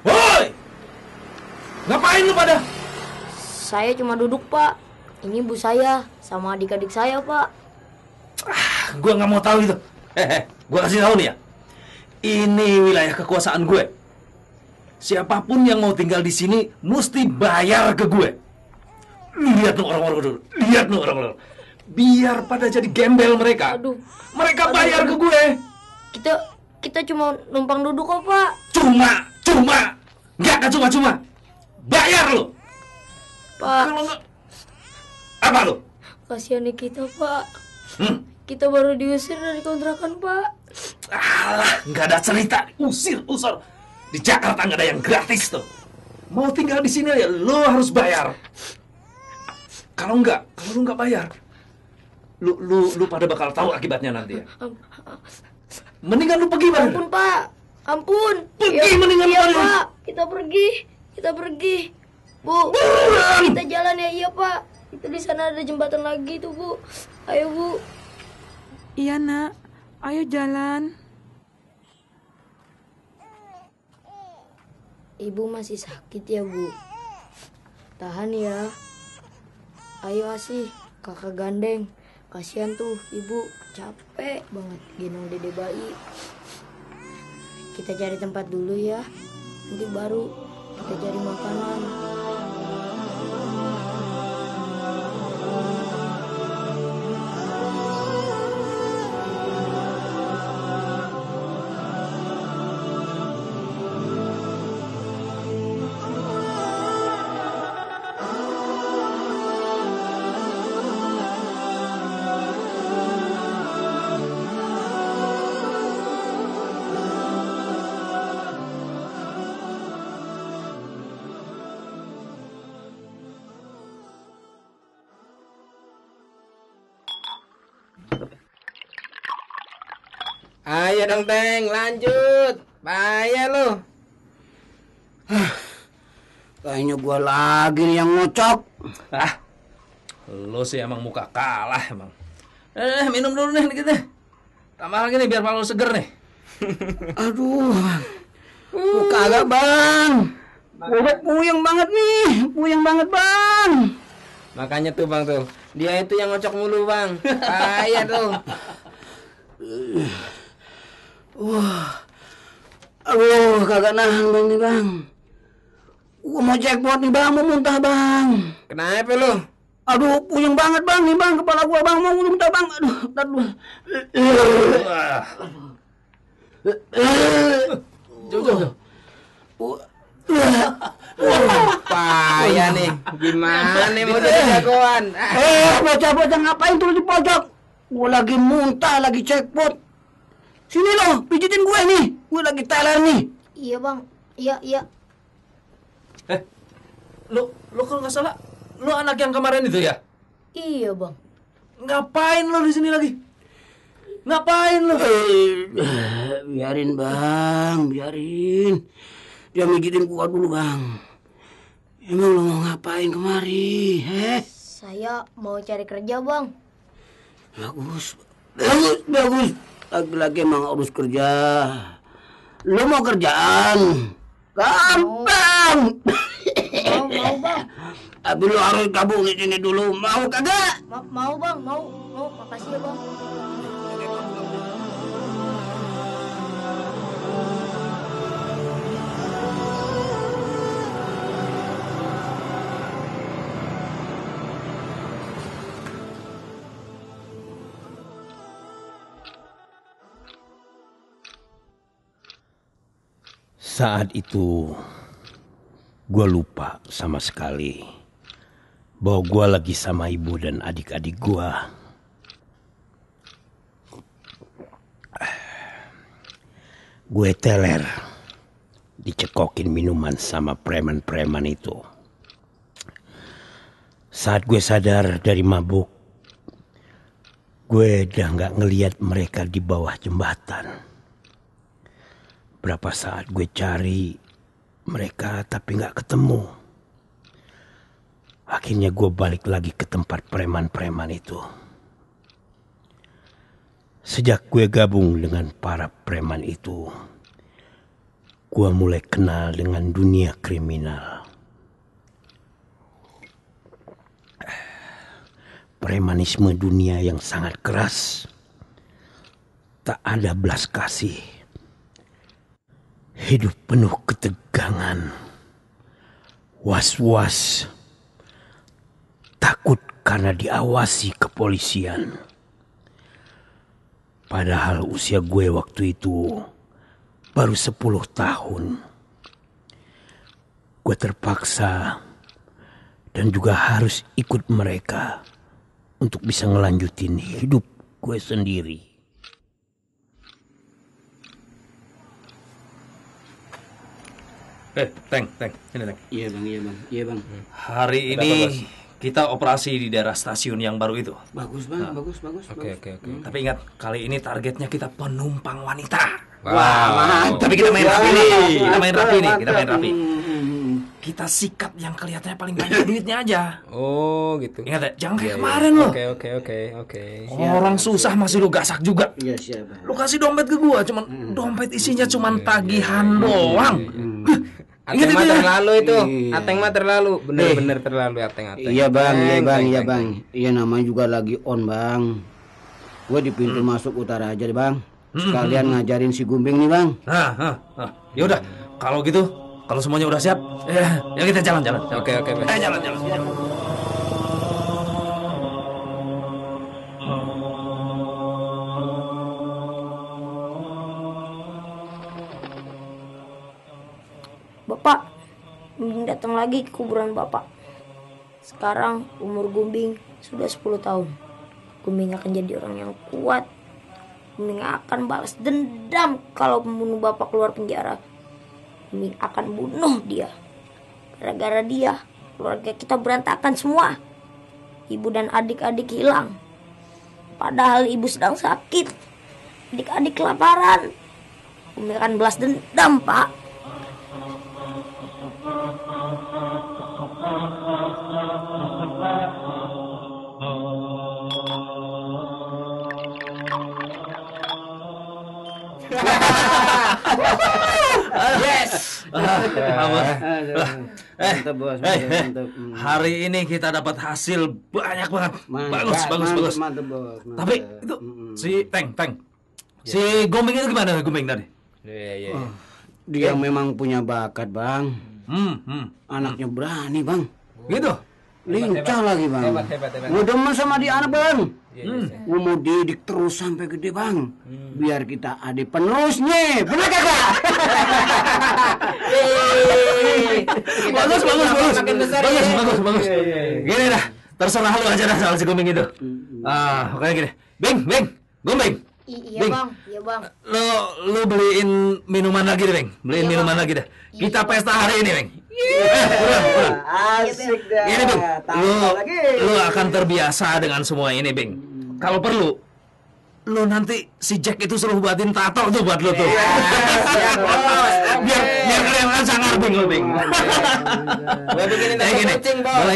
[SPEAKER 18] Woi! Ngapain lu pada?
[SPEAKER 8] Saya cuma duduk, Pak. Ini ibu saya sama adik-adik saya, Pak.
[SPEAKER 18] Gua nggak mau tahu itu. Gue kasih tahu nih ya, ini wilayah kekuasaan gue. Siapapun yang mau tinggal di sini mesti bayar ke gue. Lihat tuh orang-orang dulu, lihat tuh orang-orang. Biar pada jadi gembel mereka. Mereka bayar ke gue.
[SPEAKER 8] Kita cuma numpang duduk kok, Pak.
[SPEAKER 18] Cuma, nggak cuma. Bayar lo.
[SPEAKER 8] Pak.
[SPEAKER 18] Kalau nggak, apa lo?
[SPEAKER 8] Kasihan kita, Pak. Kita baru diusir dari kontrakan, Pak.
[SPEAKER 18] Alah, nggak ada cerita. Usir. Di Jakarta nggak ada yang gratis tuh. Mau tinggal di sini ya, lo harus bayar. Kalau lu nggak bayar, lu pada bakal tahu akibatnya nanti ya. Mendingan lu pergi, Bang.
[SPEAKER 8] Ampun, Pak. Ampun.
[SPEAKER 18] Pergi, mendingan
[SPEAKER 8] iya,
[SPEAKER 18] pergi.
[SPEAKER 8] Pak. Kita pergi. Bu, kita jalan ya, iya, Pak. Itu di sana ada jembatan lagi tuh, Bu. Ayo, Bu.
[SPEAKER 14] Iya, Nak. Ayo jalan.
[SPEAKER 8] Ibu masih sakit ya, Bu. Tahan ya. Ayo Asi, kakak gandeng. Kasihan tuh ibu, capek banget gendong dede bayi. Kita cari tempat dulu ya. Nanti baru kita cari makanan.
[SPEAKER 17] Ayo dong, Teng, lanjut. Payah lu.
[SPEAKER 19] Kayaknya gua lagi nih yang ngocok.
[SPEAKER 18] Lo sih emang muka kalah emang. Minum dulu nih dikit nih. Tambah lagi nih biar malu seger nih.
[SPEAKER 19] Aduh, muka agak, Bang. Gua puyeng banget nih, puyeng banget, Bang.
[SPEAKER 17] Makanya tuh, Bang tuh. Dia itu yang ngocok mulu, Bang. Payah tuh.
[SPEAKER 19] Aduh, kagak nahan, Bang nih, Bang. Gua mau jackpot nih, Bang, mau muntah, Bang.
[SPEAKER 17] Kenapa lu?
[SPEAKER 19] Aduh, puyeng banget, Bang nih, Bang, kepala gua, Bang, mau muntah, Bang. Aduh.
[SPEAKER 17] Jauh. Payah nih. Gimana nih mau jadi jagoan?
[SPEAKER 19] Bocah-bocah ngapain tuh di pojok? Gua lagi muntah, lagi jackpot. Sini lo, pijitin gue nih. Gue lagi teler nih.
[SPEAKER 8] Iya, Bang. Iya.
[SPEAKER 18] Lo kalau nggak salah, lo anak yang kemarin itu ya?
[SPEAKER 8] Iya, Bang.
[SPEAKER 18] Ngapain lo di sini lagi? Ngapain lo?
[SPEAKER 19] Biarin, Bang, biarin. Dia mijitin gua dulu, Bang. Emang lo mau ngapain kemari?
[SPEAKER 8] Saya mau cari kerja, Bang.
[SPEAKER 19] Bagus. Lagi-lagi emang harus kerja. Lo mau kerjaan? Gampang.
[SPEAKER 8] Mau, Bang.
[SPEAKER 19] Tapi lo harus gabung di sini dulu. Mau kagak?
[SPEAKER 8] Mau, Bang. Mau. Makasih ya, Bang.
[SPEAKER 4] Saat itu gue lupa sama sekali bahwa gue lagi sama ibu dan adik-adik gue. Gue teler dicekokin minuman sama preman-preman itu. Saat gue sadar dari mabuk, gue udah gak ngeliat mereka di bawah jembatan. Berapa saat gue cari mereka tapi gak ketemu. Akhirnya gue balik lagi ke tempat preman-preman itu. Sejak gue gabung dengan para preman itu, gue mulai kenal dengan dunia kriminal. Premanisme dunia yang sangat keras. Tak ada belas kasih. Hidup penuh ketegangan. Was-was. Takut karena diawasi kepolisian. Padahal usia gue waktu itu baru 10 tahun. Gue terpaksa dan juga harus ikut mereka untuk bisa ngelanjutin hidup gue sendiri.
[SPEAKER 18] Teng, sini Teng.
[SPEAKER 19] Iya bang.
[SPEAKER 18] Hari ini kita operasi di daerah stasiun yang baru itu.
[SPEAKER 19] Bagus bang, bagus.
[SPEAKER 18] Oke. Tapi ingat, kali ini targetnya kita penumpang wanita.
[SPEAKER 19] Wow.
[SPEAKER 18] Tapi kita main rapi nih. Kita main rapi. Kita sikat yang kelihatannya paling banyak duitnya aja.
[SPEAKER 13] Oh gitu.
[SPEAKER 18] Ingat ya, jangan kayak kemarin loh.
[SPEAKER 13] Oke.
[SPEAKER 18] Orang susah masih lu gasak juga.
[SPEAKER 19] Iya siap.
[SPEAKER 18] Lu kasih dompet ke gua, dompet isinya cuman tagihan doang.
[SPEAKER 13] Ateng mah terlalu itu. Ateng mah terlalu. Bener-bener terlalu Ateng.
[SPEAKER 19] Iya bang. Iya namanya juga lagi on bang. Gue di pintu masuk utara aja deh bang. Sekalian ngajarin si Gumbing nih bang.
[SPEAKER 18] Ya udah, kalau gitu, kalau semuanya udah siap, ya kita jalan.
[SPEAKER 13] Oke.
[SPEAKER 18] Jalan.
[SPEAKER 8] Bapak, Gumbing datang lagi ke kuburan Bapak. Sekarang umur Gumbing sudah 10 tahun. Gumbing akan jadi orang yang kuat. Gumbing akan balas dendam kalau pembunuh Bapak keluar penjara. Gumbing akan bunuh dia. Gara-gara dia, keluarga kita berantakan semua. Ibu dan adik-adik hilang. Padahal ibu sedang sakit. Adik-adik kelaparan. Gumbing akan balas dendam, Pak.
[SPEAKER 18] Yes. Mantap. Hari ini kita dapat hasil banyak banget. Bagus.
[SPEAKER 19] Mantap, bos.
[SPEAKER 18] Tapi itu si Teng. Si Gumbing itu gimana Gumbing tadi?
[SPEAKER 13] Iya.
[SPEAKER 19] Dia memang punya bakat bang. Anaknya berani bang.
[SPEAKER 18] Gitu.
[SPEAKER 19] Lincah lagi bang.
[SPEAKER 13] Hebat.
[SPEAKER 19] Gue demen sama dia anak bang. Gue mau didik terus sampai gede bang. Biar kita adik penerusnya. Bener kagak?
[SPEAKER 18] Bagus. Gini dah, terserah lu aja dah soal si Gumbing itu. Pokoknya gini. Gumbing.
[SPEAKER 8] Iya bang.
[SPEAKER 18] Lu beliin minuman lagi deh, Bang. Minuman lagi dah. Kita pesta hari ini, Bang.
[SPEAKER 11] Asik dah.
[SPEAKER 18] Ini, Bang. Lu akan terbiasa dengan semua ini, Bang. Kalau perlu, lu nanti si Jack itu suruh buatin tato tuh buat lu tuh. Biar kelihatan sangar, Bang, lu, Bang.
[SPEAKER 13] Gua bikinin tato kucing, Bang.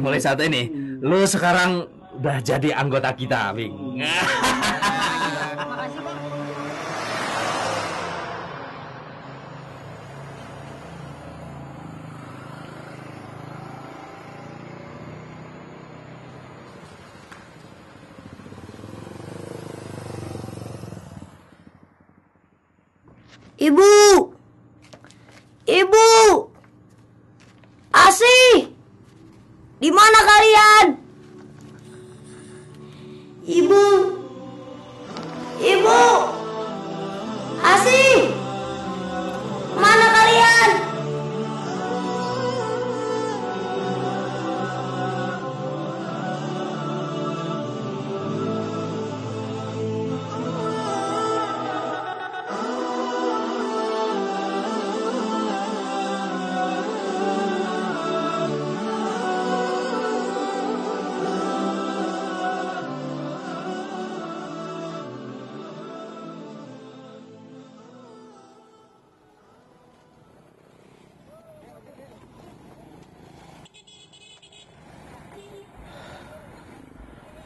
[SPEAKER 18] Mulai saat ini, lu sekarang udah jadi anggota kita, Bang.
[SPEAKER 8] Ibu, Asih, di mana kalian? Ibu, Asih, mana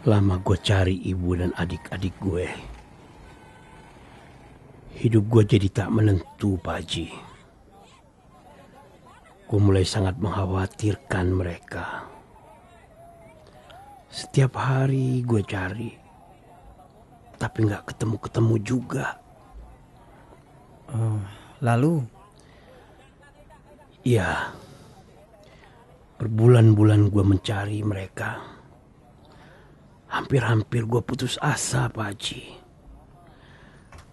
[SPEAKER 4] Lama gue cari ibu dan adik-adik gue. Hidup gue jadi tak menentu, Pak Haji. Gue mulai sangat mengkhawatirkan mereka. Setiap hari gue cari, tapi gak ketemu-ketemu juga.
[SPEAKER 5] Lalu?
[SPEAKER 4] Ya, berbulan-bulan gue mencari mereka. Hampir-hampir gue putus asa, Pak Haji.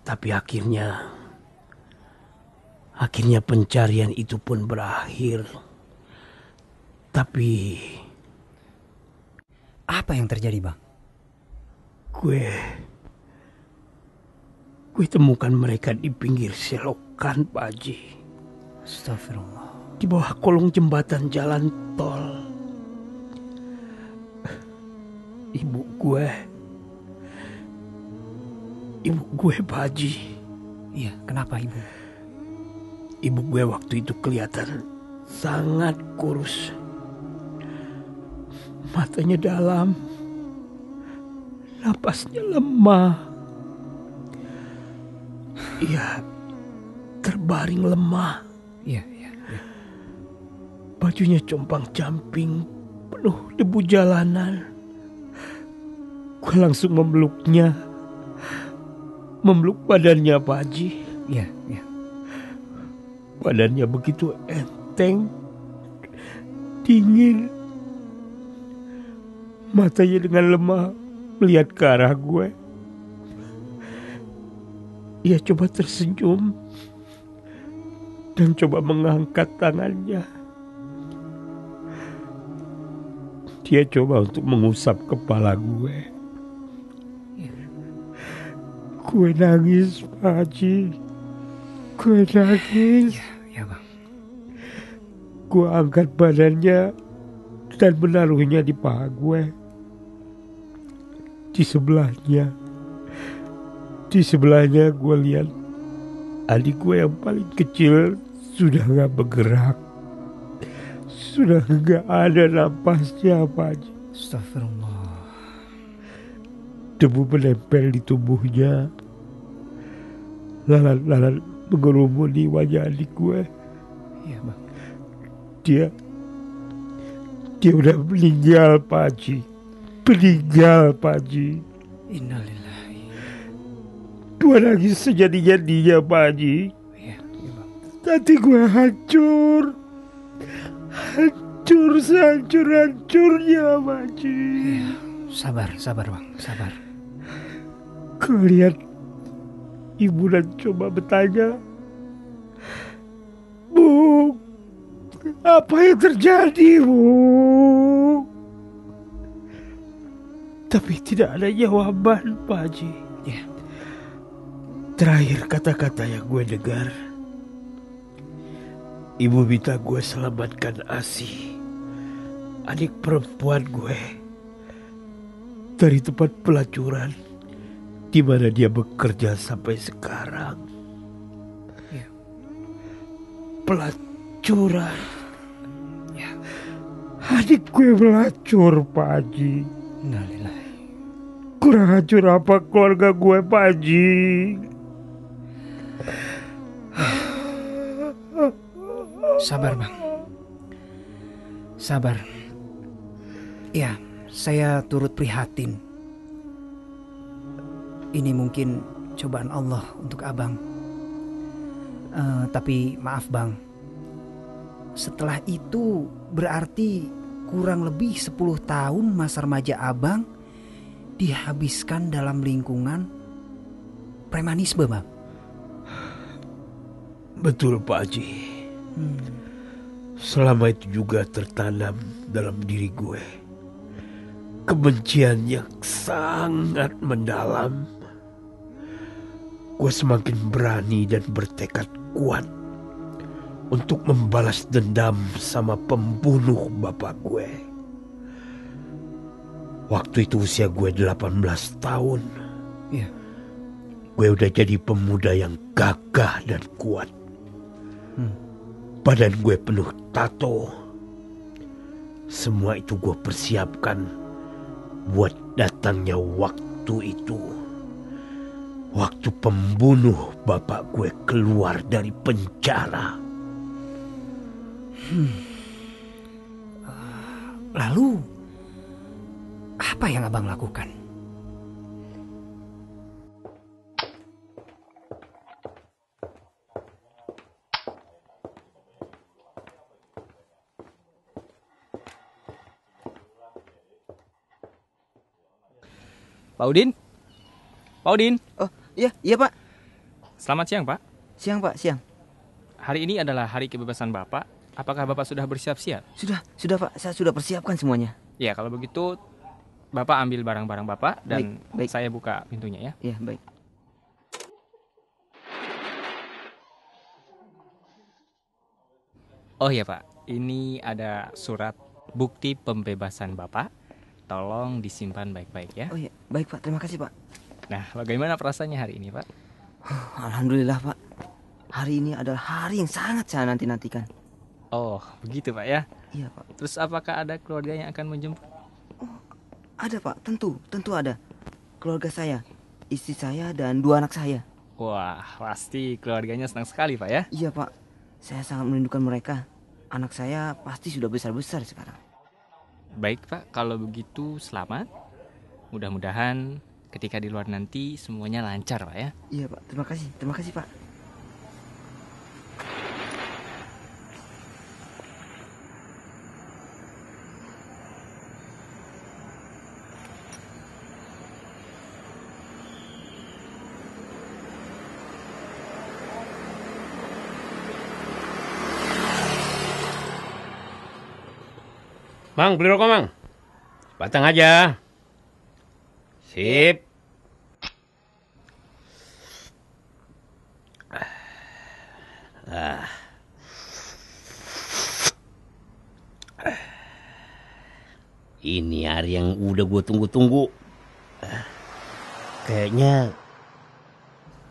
[SPEAKER 4] Tapi akhirnya pencarian itu pun berakhir. Tapi
[SPEAKER 5] apa yang terjadi, Bang?
[SPEAKER 4] Gue temukan mereka di pinggir selokan, Pak Haji.
[SPEAKER 5] Astagfirullah.
[SPEAKER 4] Di bawah kolong jembatan jalan tol. Ibu gue, Pak Haji.
[SPEAKER 5] Iya, kenapa ibu?
[SPEAKER 4] Ibu gue waktu itu kelihatan sangat kurus. Matanya dalam, napasnya lemah. Iya, terbaring lemah.
[SPEAKER 5] Iya.
[SPEAKER 4] Bajunya compang-camping, penuh debu jalanan. Gue langsung memeluk badannya, Pak Haji.
[SPEAKER 5] Iya.
[SPEAKER 4] Badannya begitu enteng, dingin. Matanya dengan lemah melihat ke arah gue. Ia coba tersenyum dan coba mengangkat tangannya. Dia coba untuk mengusap kepala gue. Gue nangis, Pak Haji. Gue nangis.
[SPEAKER 5] Ya, Bang.
[SPEAKER 4] Gue angkat badannya dan menaruhnya di paha gue. Di sebelahnya gue lihat adik gue yang paling kecil sudah gak bergerak. Sudah gak ada napasnya, Pak Haji.
[SPEAKER 5] Astagfirullah.
[SPEAKER 4] Debu menempel di tubuhnya. Lalat-lalat mengerumuni wajah adik gue.
[SPEAKER 5] Iya, Bang.
[SPEAKER 4] Dia udah meninggal, Pak Haji. Meninggal, Pak Haji.
[SPEAKER 5] Innalillahi.
[SPEAKER 4] Gue nangis sejadi-jadinya, Pak Haji.
[SPEAKER 5] Iya, Bang.
[SPEAKER 4] Nanti gue hancur sehancur-hancurnya, Pak Haji.
[SPEAKER 5] Iya. Sabar, Bang. Sabar.
[SPEAKER 4] Gue lihat ibu dan coba bertanya, Bu, apa yang terjadi, Bu? Tapi tidak ada jawaban, Pak Haji.
[SPEAKER 5] Ya.
[SPEAKER 4] Terakhir kata-kata yang gue dengar, ibu minta gue selamatkan Asih, adik perempuan gue, dari tempat pelacuran di mana dia bekerja sampai sekarang.
[SPEAKER 5] Ya.
[SPEAKER 4] Pelacuran.
[SPEAKER 5] Ya.
[SPEAKER 4] Adik gue melacur, Pak Haji.
[SPEAKER 5] Innalillahi.
[SPEAKER 4] Kurang hancur apa keluarga gue, Pak Haji?
[SPEAKER 5] Sabar, Bang. Sabar. Ya, saya turut prihatin. Ini mungkin cobaan Allah untuk Abang. Tapi maaf, Bang. Setelah itu berarti kurang lebih 10 tahun masa remaja Abang dihabiskan dalam lingkungan premanisme, Bang.
[SPEAKER 4] Betul, Pak Haji. Selama itu juga tertanam dalam diri gue kebencian yang sangat mendalam. Gue semakin berani dan bertekad kuat untuk membalas dendam sama pembunuh bapak gue. Waktu itu usia gue 18 tahun.
[SPEAKER 5] Iya.
[SPEAKER 4] Gue udah jadi pemuda yang gagah dan kuat. Badan gue penuh tato. Semua itu gue persiapkan buat datangnya waktu itu, waktu pembunuh bapak gue keluar dari penjara.
[SPEAKER 5] Lalu, apa yang abang lakukan?
[SPEAKER 13] Pak Udin? Pak Udin?
[SPEAKER 11] Oh, iya Pak.
[SPEAKER 13] Selamat siang, Pak.
[SPEAKER 11] Siang Pak, siang.
[SPEAKER 13] Hari ini adalah hari kebebasan Bapak. Apakah Bapak sudah bersiap-siap?
[SPEAKER 11] Sudah Pak, saya sudah persiapkan semuanya.
[SPEAKER 13] Ya, kalau begitu Bapak ambil barang-barang Bapak dan
[SPEAKER 11] Baik.
[SPEAKER 13] saya buka pintunya ya.
[SPEAKER 11] Iya, baik.
[SPEAKER 13] Oh ya Pak, ini ada surat bukti pembebasan Bapak. Tolong disimpan baik-baik ya.
[SPEAKER 11] Oh iya, baik Pak, terima kasih Pak.
[SPEAKER 13] Nah, bagaimana perasaannya hari ini Pak?
[SPEAKER 11] Alhamdulillah Pak. Hari ini adalah hari yang sangat saya nanti-nantikan.
[SPEAKER 13] Oh, begitu Pak ya?
[SPEAKER 11] Iya Pak.
[SPEAKER 13] Terus apakah ada keluarga yang akan menjemput?
[SPEAKER 11] Ada Pak, tentu ada. Keluarga saya, istri saya dan 2 anak saya.
[SPEAKER 13] Wah, pasti keluarganya senang sekali Pak ya?
[SPEAKER 11] Iya Pak, saya sangat merindukan mereka. Anak saya pasti sudah besar-besar sekarang.
[SPEAKER 13] Baik Pak, kalau begitu selamat. Mudah-mudahan ketika di luar nanti semuanya lancar Pak ya.
[SPEAKER 11] Iya Pak, terima kasih Pak.
[SPEAKER 4] Mang, beli rokok, Mang. Batang aja. Sip. Ini hari yang udah gue tunggu-tunggu. Kayaknya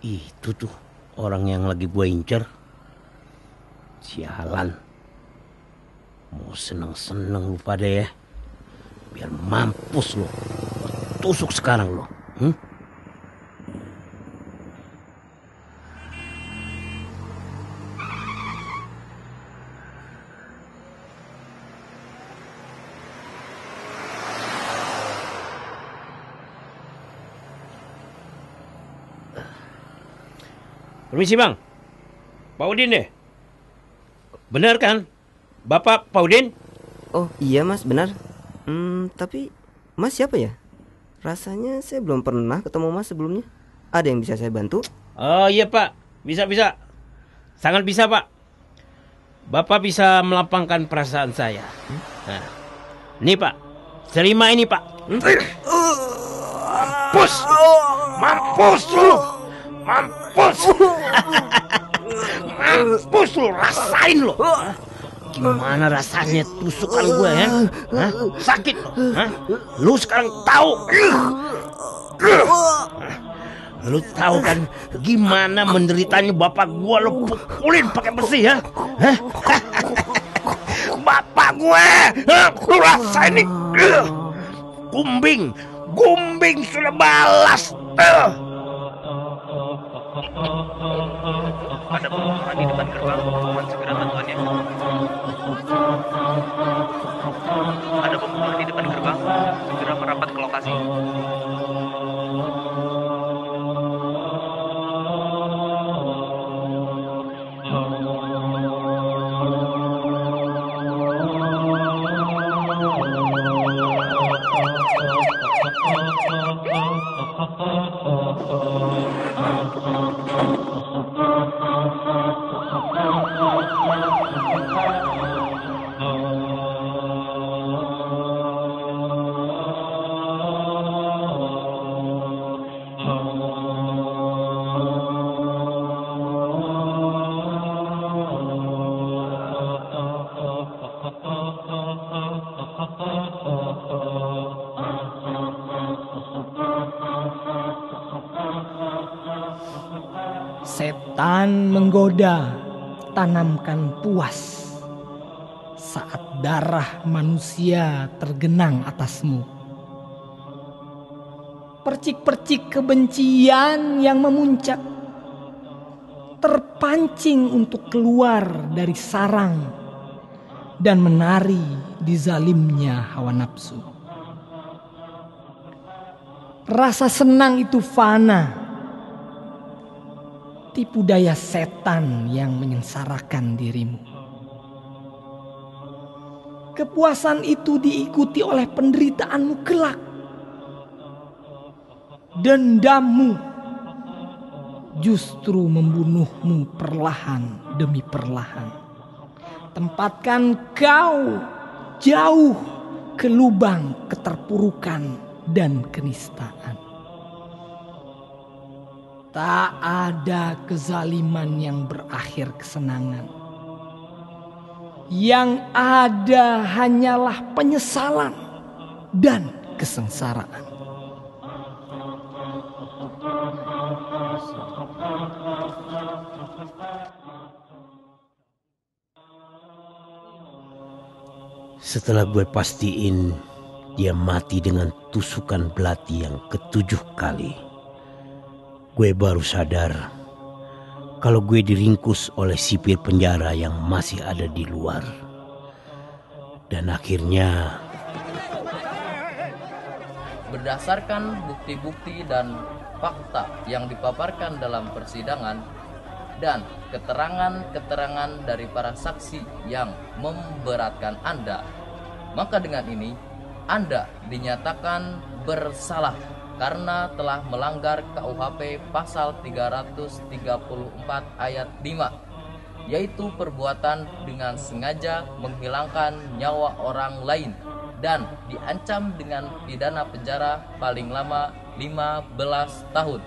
[SPEAKER 4] itu tuh orang yang lagi gue incer. Sialan. Mau seneng-seneng lu pada ya. Biar mampus lu. Tusuk sekarang lu. Permisi Bang. Pak Udin deh. Benar kan? Bapak Pak Udin?
[SPEAKER 11] Oh iya Mas, benar. Tapi Mas siapa ya? Rasanya saya belum pernah ketemu Mas sebelumnya. Ada yang bisa saya bantu?
[SPEAKER 4] Oh iya Pak, bisa. Sangat bisa Pak. Bapak bisa melapangkan perasaan saya. Nah, ini Pak, terima ini Pak. Mampus lu. Mampus lu, rasain lu. Gimana rasanya tusukan gue ya? Hah? Sakit lo? Hah? Lu sekarang tahu? Lu tahu kan gimana menderitanya bapak gue lu pukulin pakai besi ya? Hah? Bapak gue, lu rasain nih. Gumbing sudah balas.
[SPEAKER 13] Ada pemohon di depan gerbang, mohon segera bantuannya. Ada pemohon di depan gerbang, segera merapat ke lokasi.
[SPEAKER 3] Setan menggoda, tanamkan puas. Saat darah manusia tergenang atasmu, percik-percik kebencian yang memuncak terpancing untuk keluar dari sarang dan menari di zalimnya hawa nafsu. Rasa senang itu fana, tipu daya setan yang menyengsarakan dirimu. Kepuasan itu diikuti oleh penderitaanmu kelak. Dendammu justru membunuhmu perlahan demi perlahan. Tempatkan kau jauh ke lubang keterpurukan dan kenistaan. Tak ada kezaliman yang berakhir kesenangan. Yang ada hanyalah penyesalan dan kesengsaraan.
[SPEAKER 4] Setelah gue pastiin dia mati dengan tusukan belati yang ke-7 kali, gue baru sadar kalau gue diringkus oleh sipir penjara yang masih ada di luar. Dan akhirnya,
[SPEAKER 15] berdasarkan bukti-bukti dan fakta yang dipaparkan dalam persidangan dan keterangan-keterangan dari para saksi yang memberatkan Anda, maka dengan ini Anda dinyatakan bersalah karena telah melanggar KUHP pasal 334 ayat 5, yaitu perbuatan dengan sengaja menghilangkan nyawa orang lain dan diancam dengan pidana penjara paling lama 15 tahun.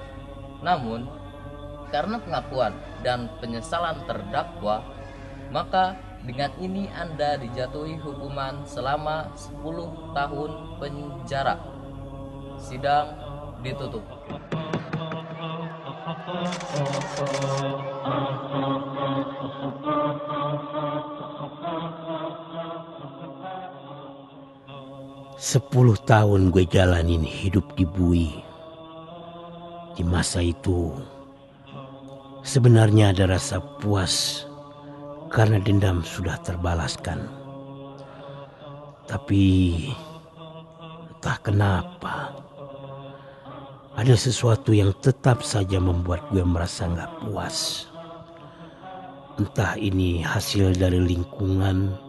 [SPEAKER 15] Namun, karena pengakuan dan penyesalan terdakwa, maka dengan ini Anda dijatuhi hukuman selama 10 tahun penjara. Sidang ditutup.
[SPEAKER 4] Sepuluh tahun gue jalanin hidup di bui. Di masa itu, sebenarnya ada rasa puas karena dendam sudah terbalaskan. Tapi entah kenapa, ada sesuatu yang tetap saja membuat gue merasa gak puas. Entah ini hasil dari lingkungan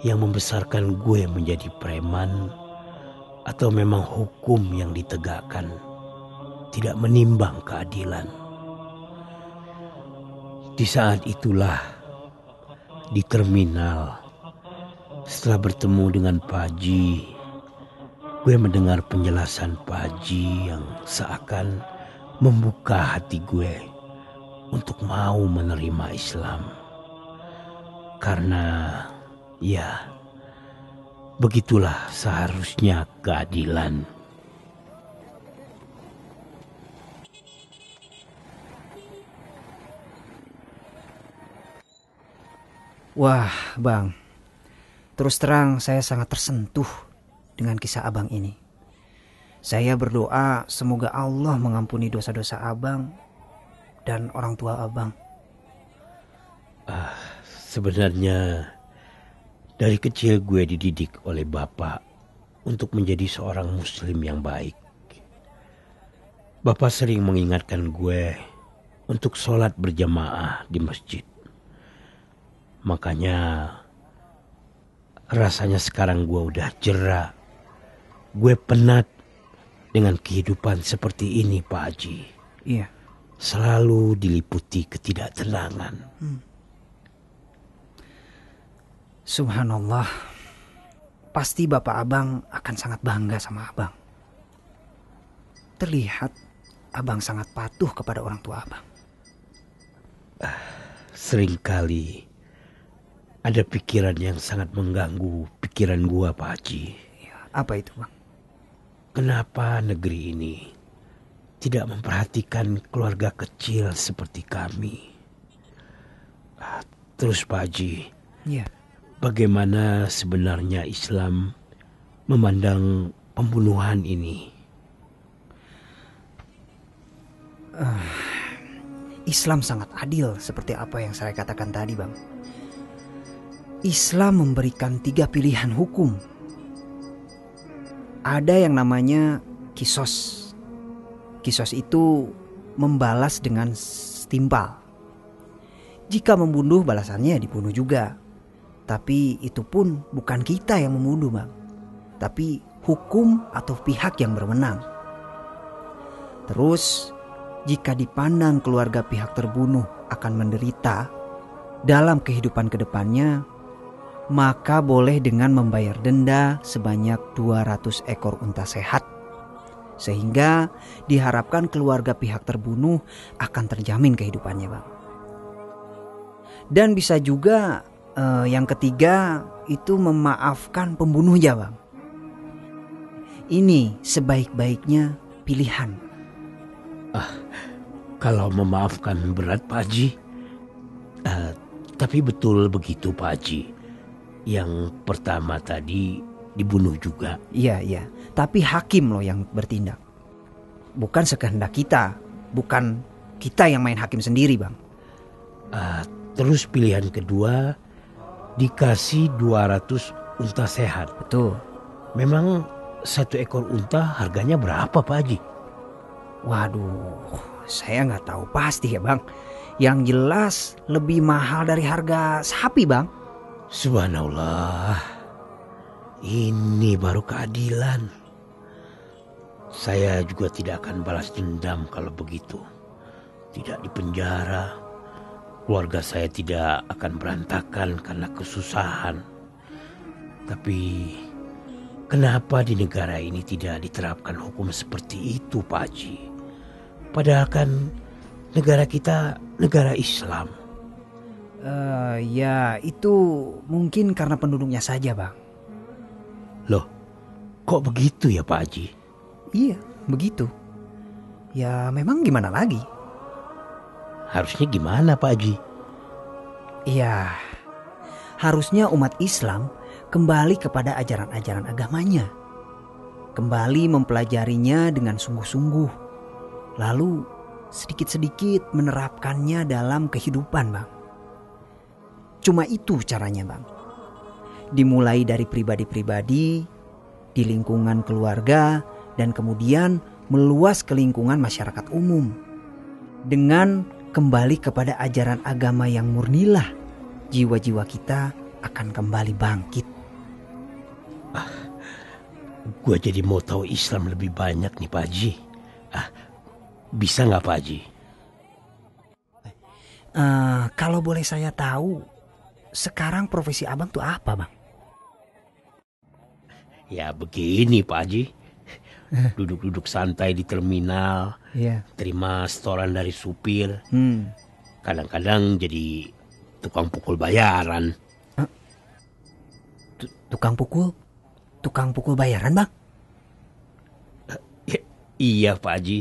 [SPEAKER 4] yang membesarkan gue menjadi preman, atau memang hukum yang ditegakkan tidak menimbang keadilan. Di saat itulah, di terminal, setelah bertemu dengan Pak Haji, gue mendengar penjelasan Pak Haji yang seakan membuka hati gue untuk mau menerima Islam. Karena ya, begitulah seharusnya keadilan.
[SPEAKER 5] Wah, Bang. Terus terang saya sangat tersentuh dengan kisah Abang ini. Saya berdoa semoga Allah mengampuni dosa-dosa Abang dan orang tua Abang.
[SPEAKER 4] Sebenarnya dari kecil gue dididik oleh Bapak untuk menjadi seorang muslim yang baik. Bapak sering mengingatkan gue untuk sholat berjamaah di masjid. Makanya rasanya sekarang gue udah jera. Gue penat dengan kehidupan seperti ini, Pak Haji.
[SPEAKER 5] Iya.
[SPEAKER 4] Selalu diliputi ketidaktenangan.
[SPEAKER 5] Subhanallah. Pasti Bapak Abang akan sangat bangga sama Abang. Terlihat Abang sangat patuh kepada orang tua Abang.
[SPEAKER 4] Seringkali ada pikiran yang sangat mengganggu pikiran gua, Pak Haji.
[SPEAKER 5] Apa itu, Bang?
[SPEAKER 4] Kenapa negeri ini tidak memperhatikan keluarga kecil seperti kami? Terus Pak Haji, bagaimana sebenarnya Islam memandang pembunuhan ini?
[SPEAKER 5] Islam sangat adil seperti apa yang saya katakan tadi, Bang. Islam memberikan 3 pilihan hukum. Ada yang namanya kisos. Kisos itu membalas dengan setimpal. Jika membunuh, balasannya dibunuh juga. Tapi itu pun bukan kita yang membunuh, Bang. Tapi hukum atau pihak yang berwenang. Terus, jika dipandang keluarga pihak terbunuh akan menderita dalam kehidupan kedepannya, maka boleh dengan membayar denda sebanyak 200 ekor unta sehat. Sehingga diharapkan keluarga pihak terbunuh akan terjamin kehidupannya, Bang. Dan bisa juga yang ketiga itu memaafkan pembunuhnya, Bang. Ini sebaik-baiknya pilihan.
[SPEAKER 4] Kalau memaafkan berat, Pak Haji. Tapi betul begitu, Pak Haji. Yang pertama tadi dibunuh juga.
[SPEAKER 5] Iya. Tapi hakim loh yang bertindak. Bukan sekehendak kita. Bukan kita yang main hakim sendiri, Bang.
[SPEAKER 4] Terus pilihan kedua dikasih 200 unta sehat.
[SPEAKER 5] Betul.
[SPEAKER 4] Memang 1 ekor unta harganya berapa, Pak Haji?
[SPEAKER 5] Waduh, saya nggak tahu pasti ya, Bang. Yang jelas lebih mahal dari harga sapi, Bang.
[SPEAKER 4] Subhanallah. Ini baru keadilan. Saya juga tidak akan balas dendam kalau begitu. Tidak dipenjara. Keluarga saya tidak akan berantakan karena kesusahan. Tapi kenapa di negara ini tidak diterapkan hukum seperti itu, Pak Haji? Padahal kan negara kita negara Islam.
[SPEAKER 5] Ya itu mungkin karena penduduknya saja, Bang.
[SPEAKER 4] Loh, kok begitu ya, Pak Haji?
[SPEAKER 5] Iya, begitu. Ya memang gimana lagi?
[SPEAKER 4] Harusnya gimana, Pak Haji?
[SPEAKER 5] Iya, harusnya umat Islam kembali kepada ajaran-ajaran agamanya. Kembali mempelajarinya dengan sungguh-sungguh. Lalu sedikit-sedikit menerapkannya dalam kehidupan, Bang. Cuma itu caranya, Bang. Dimulai dari pribadi-pribadi, di lingkungan keluarga, dan kemudian meluas ke lingkungan masyarakat umum. Dengan kembali kepada ajaran agama yang murnilah, jiwa-jiwa kita akan kembali bangkit.
[SPEAKER 4] Gue jadi mau tahu Islam lebih banyak nih, Pak Haji. Bisa nggak, Pak Haji?
[SPEAKER 5] Kalau boleh saya tahu, sekarang profesi abang tuh apa, Bang?
[SPEAKER 4] Ya begini, Pak Haji. Duduk-duduk santai di terminal.
[SPEAKER 5] Iya.
[SPEAKER 4] Terima setoran dari supir. Kadang-kadang jadi tukang pukul bayaran.
[SPEAKER 5] Tukang pukul bayaran, Bang?
[SPEAKER 4] Iya, Pak Haji.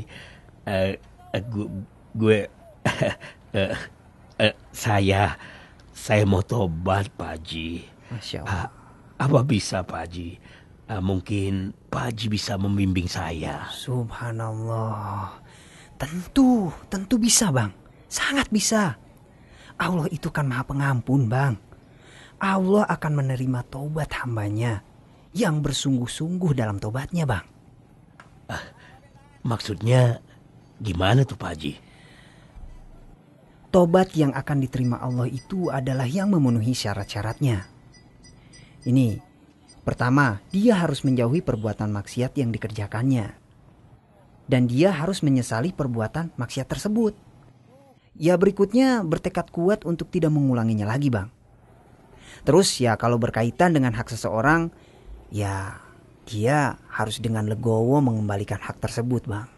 [SPEAKER 4] Saya mau tobat, Pak Haji.
[SPEAKER 5] Masya Allah.
[SPEAKER 4] Apa bisa, Pak Haji? Mungkin Pak Haji bisa membimbing saya.
[SPEAKER 5] Subhanallah. Tentu bisa, Bang. Sangat bisa. Allah itu kan Maha Pengampun, Bang. Allah akan menerima taubat hambanya yang bersungguh-sungguh dalam taubatnya, Bang.
[SPEAKER 4] Maksudnya gimana tuh, Pak Haji?
[SPEAKER 5] Tobat yang akan diterima Allah itu adalah yang memenuhi syarat-syaratnya. Ini, pertama, dia harus menjauhi perbuatan maksiat yang dikerjakannya. Dan dia harus menyesali perbuatan maksiat tersebut. Ya berikutnya bertekad kuat untuk tidak mengulanginya lagi, Bang. Terus ya kalau berkaitan dengan hak seseorang, ya dia harus dengan legowo mengembalikan hak tersebut, Bang.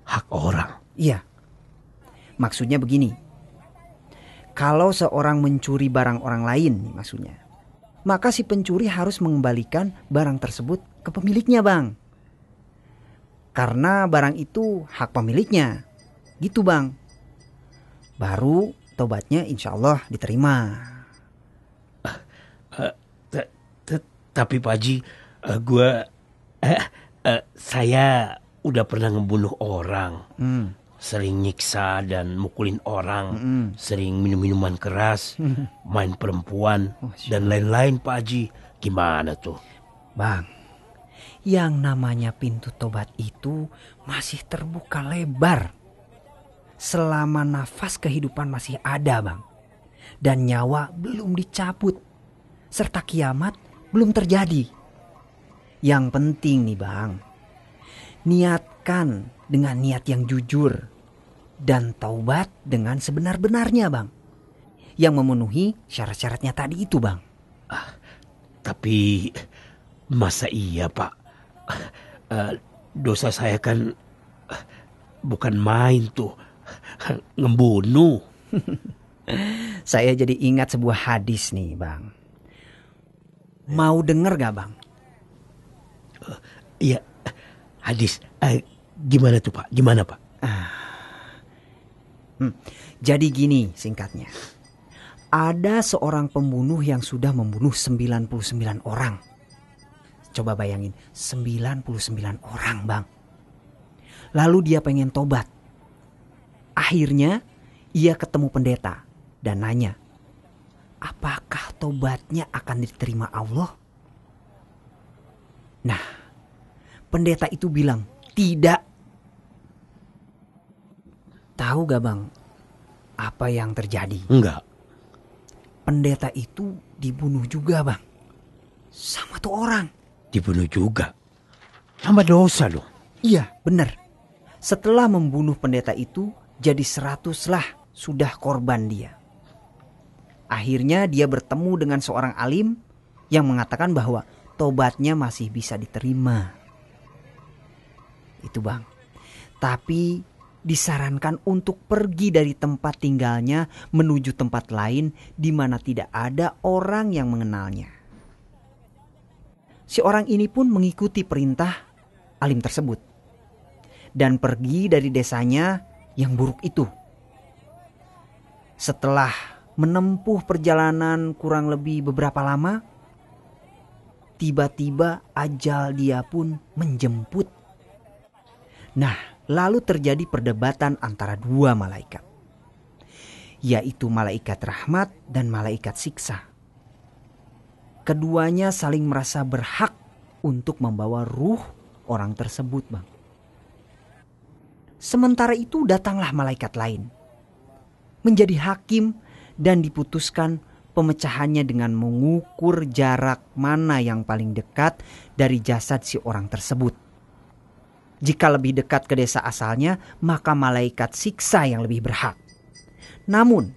[SPEAKER 4] Hak orang?
[SPEAKER 5] Iya. Maksudnya begini. Kalau seorang mencuri barang orang lain, maksudnya, maka si pencuri harus mengembalikan barang tersebut ke pemiliknya, Bang. Karena barang itu hak pemiliknya. Gitu, Bang. Baru tobatnya insya Allah diterima.
[SPEAKER 4] Tapi Pak Haji, saya udah pernah ngebunuh orang. sering nyiksa dan mukulin orang, sering minum-minuman keras, main perempuan, dan lain-lain Pak Haji. Gimana tuh?
[SPEAKER 5] Bang, yang namanya pintu tobat itu masih terbuka lebar. Selama nafas kehidupan masih ada, Bang. Dan nyawa belum dicabut. Serta kiamat belum terjadi. Yang penting nih Bang, niatkan dengan niat yang jujur. Dan taubat dengan sebenar-benarnya Bang. Yang memenuhi syarat-syaratnya tadi itu Bang.
[SPEAKER 4] Tapi masa iya Pak? Dosa saya kan bukan main tuh. Ngebunuh.
[SPEAKER 5] Saya jadi ingat sebuah hadis nih Bang. Mau denger gak Bang?
[SPEAKER 4] Iya, hadis. Gimana tuh Pak? Gimana Pak?
[SPEAKER 5] Jadi gini singkatnya. Ada seorang pembunuh yang sudah membunuh 99 orang. Coba bayangin, 99 orang Bang. Lalu dia pengen tobat. Akhirnya ia ketemu pendeta dan nanya, apakah tobatnya akan diterima Allah? Nah, pendeta itu bilang, tidak. Tahu gak Bang, apa yang terjadi?
[SPEAKER 4] Enggak.
[SPEAKER 5] Pendeta itu dibunuh juga Bang. Sama tuh orang.
[SPEAKER 4] Dibunuh juga? Sama dosa dong.
[SPEAKER 5] Iya benar. Setelah membunuh pendeta itu, jadi 100 lah sudah korban dia. Akhirnya dia bertemu dengan seorang alim yang mengatakan bahwa tobatnya masih bisa diterima. Itu Bang. Tapi disarankan untuk pergi dari tempat tinggalnya menuju tempat lain di mana tidak ada orang yang mengenalnya. Si orang ini pun mengikuti perintah alim tersebut dan pergi dari desanya yang buruk itu. Setelah menempuh perjalanan kurang lebih beberapa lama, tiba-tiba ajal dia pun menjemput. Nah, lalu terjadi perdebatan antara dua malaikat, yaitu malaikat rahmat dan malaikat siksa. Keduanya saling merasa berhak untuk membawa ruh orang tersebut, Bang. Sementara itu datanglah malaikat lain, menjadi hakim dan diputuskan pemecahannya dengan mengukur jarak mana yang paling dekat dari jasad si orang tersebut. Jika lebih dekat ke desa asalnya, maka malaikat siksa yang lebih berhak. Namun,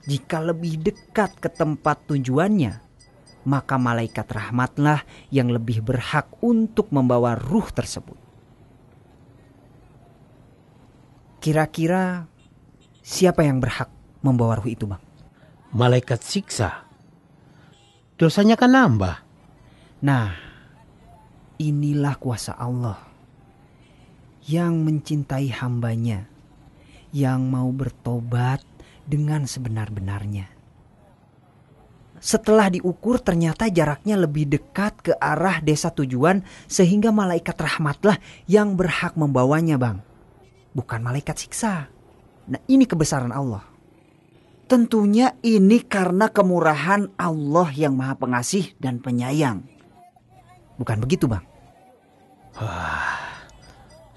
[SPEAKER 5] jika lebih dekat ke tempat tujuannya, maka malaikat rahmatlah yang lebih berhak untuk membawa ruh tersebut. Kira-kira siapa yang berhak membawa ruh itu, Bang?
[SPEAKER 4] Malaikat siksa. Dosanya kan nambah.
[SPEAKER 5] Nah, inilah kuasa Allah yang mencintai hambanya, yang mau bertobat dengan sebenar-benarnya. Setelah diukur ternyata jaraknya lebih dekat ke arah desa tujuan, sehingga malaikat rahmatlah yang berhak membawanya, Bang. Bukan malaikat siksa. Nah, ini kebesaran Allah. Tentunya ini karena kemurahan Allah yang Maha Pengasih dan Penyayang. Bukan begitu, Bang?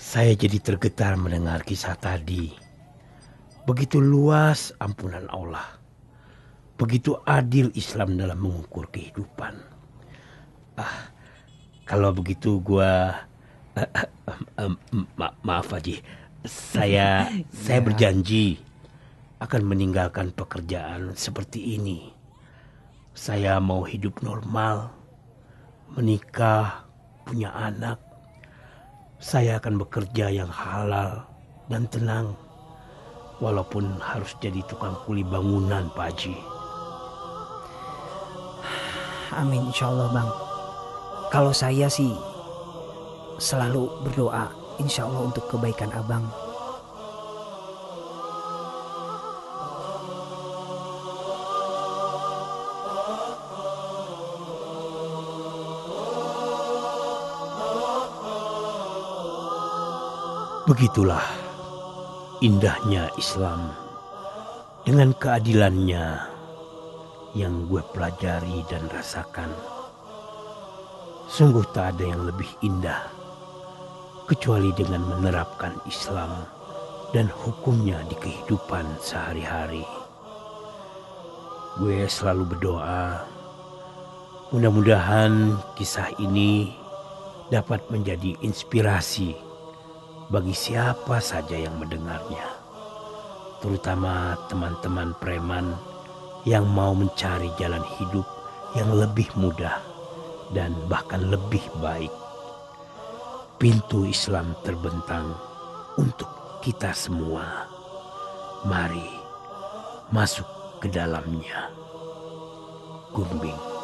[SPEAKER 4] Saya jadi tergetar mendengar kisah tadi. Begitu luas ampunan Allah. Begitu adil Islam dalam mengukur kehidupan. Kalau begitu gua maaf Haji. Saya berjanji akan meninggalkan pekerjaan seperti ini. Saya mau hidup normal, menikah, punya anak. Saya akan bekerja yang halal dan tenang, walaupun harus jadi tukang kuli bangunan, Pak Haji.
[SPEAKER 5] Amin, insya Allah, Bang. Kalau saya sih selalu berdoa, insya Allah untuk kebaikan Abang.
[SPEAKER 4] Begitulah indahnya Islam dengan keadilannya yang gue pelajari dan rasakan. Sungguh tak ada yang lebih indah kecuali dengan menerapkan Islam dan hukumnya di kehidupan sehari-hari. Gue selalu berdoa, mudah-mudahan kisah ini dapat menjadi inspirasi bagi siapa saja yang mendengarnya, terutama teman-teman preman yang mau mencari jalan hidup yang lebih mudah dan bahkan lebih baik. Pintu Islam terbentang untuk kita semua. Mari masuk ke dalamnya. Gumbing.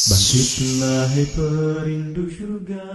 [SPEAKER 2] Bangkitlah hai perindu surga.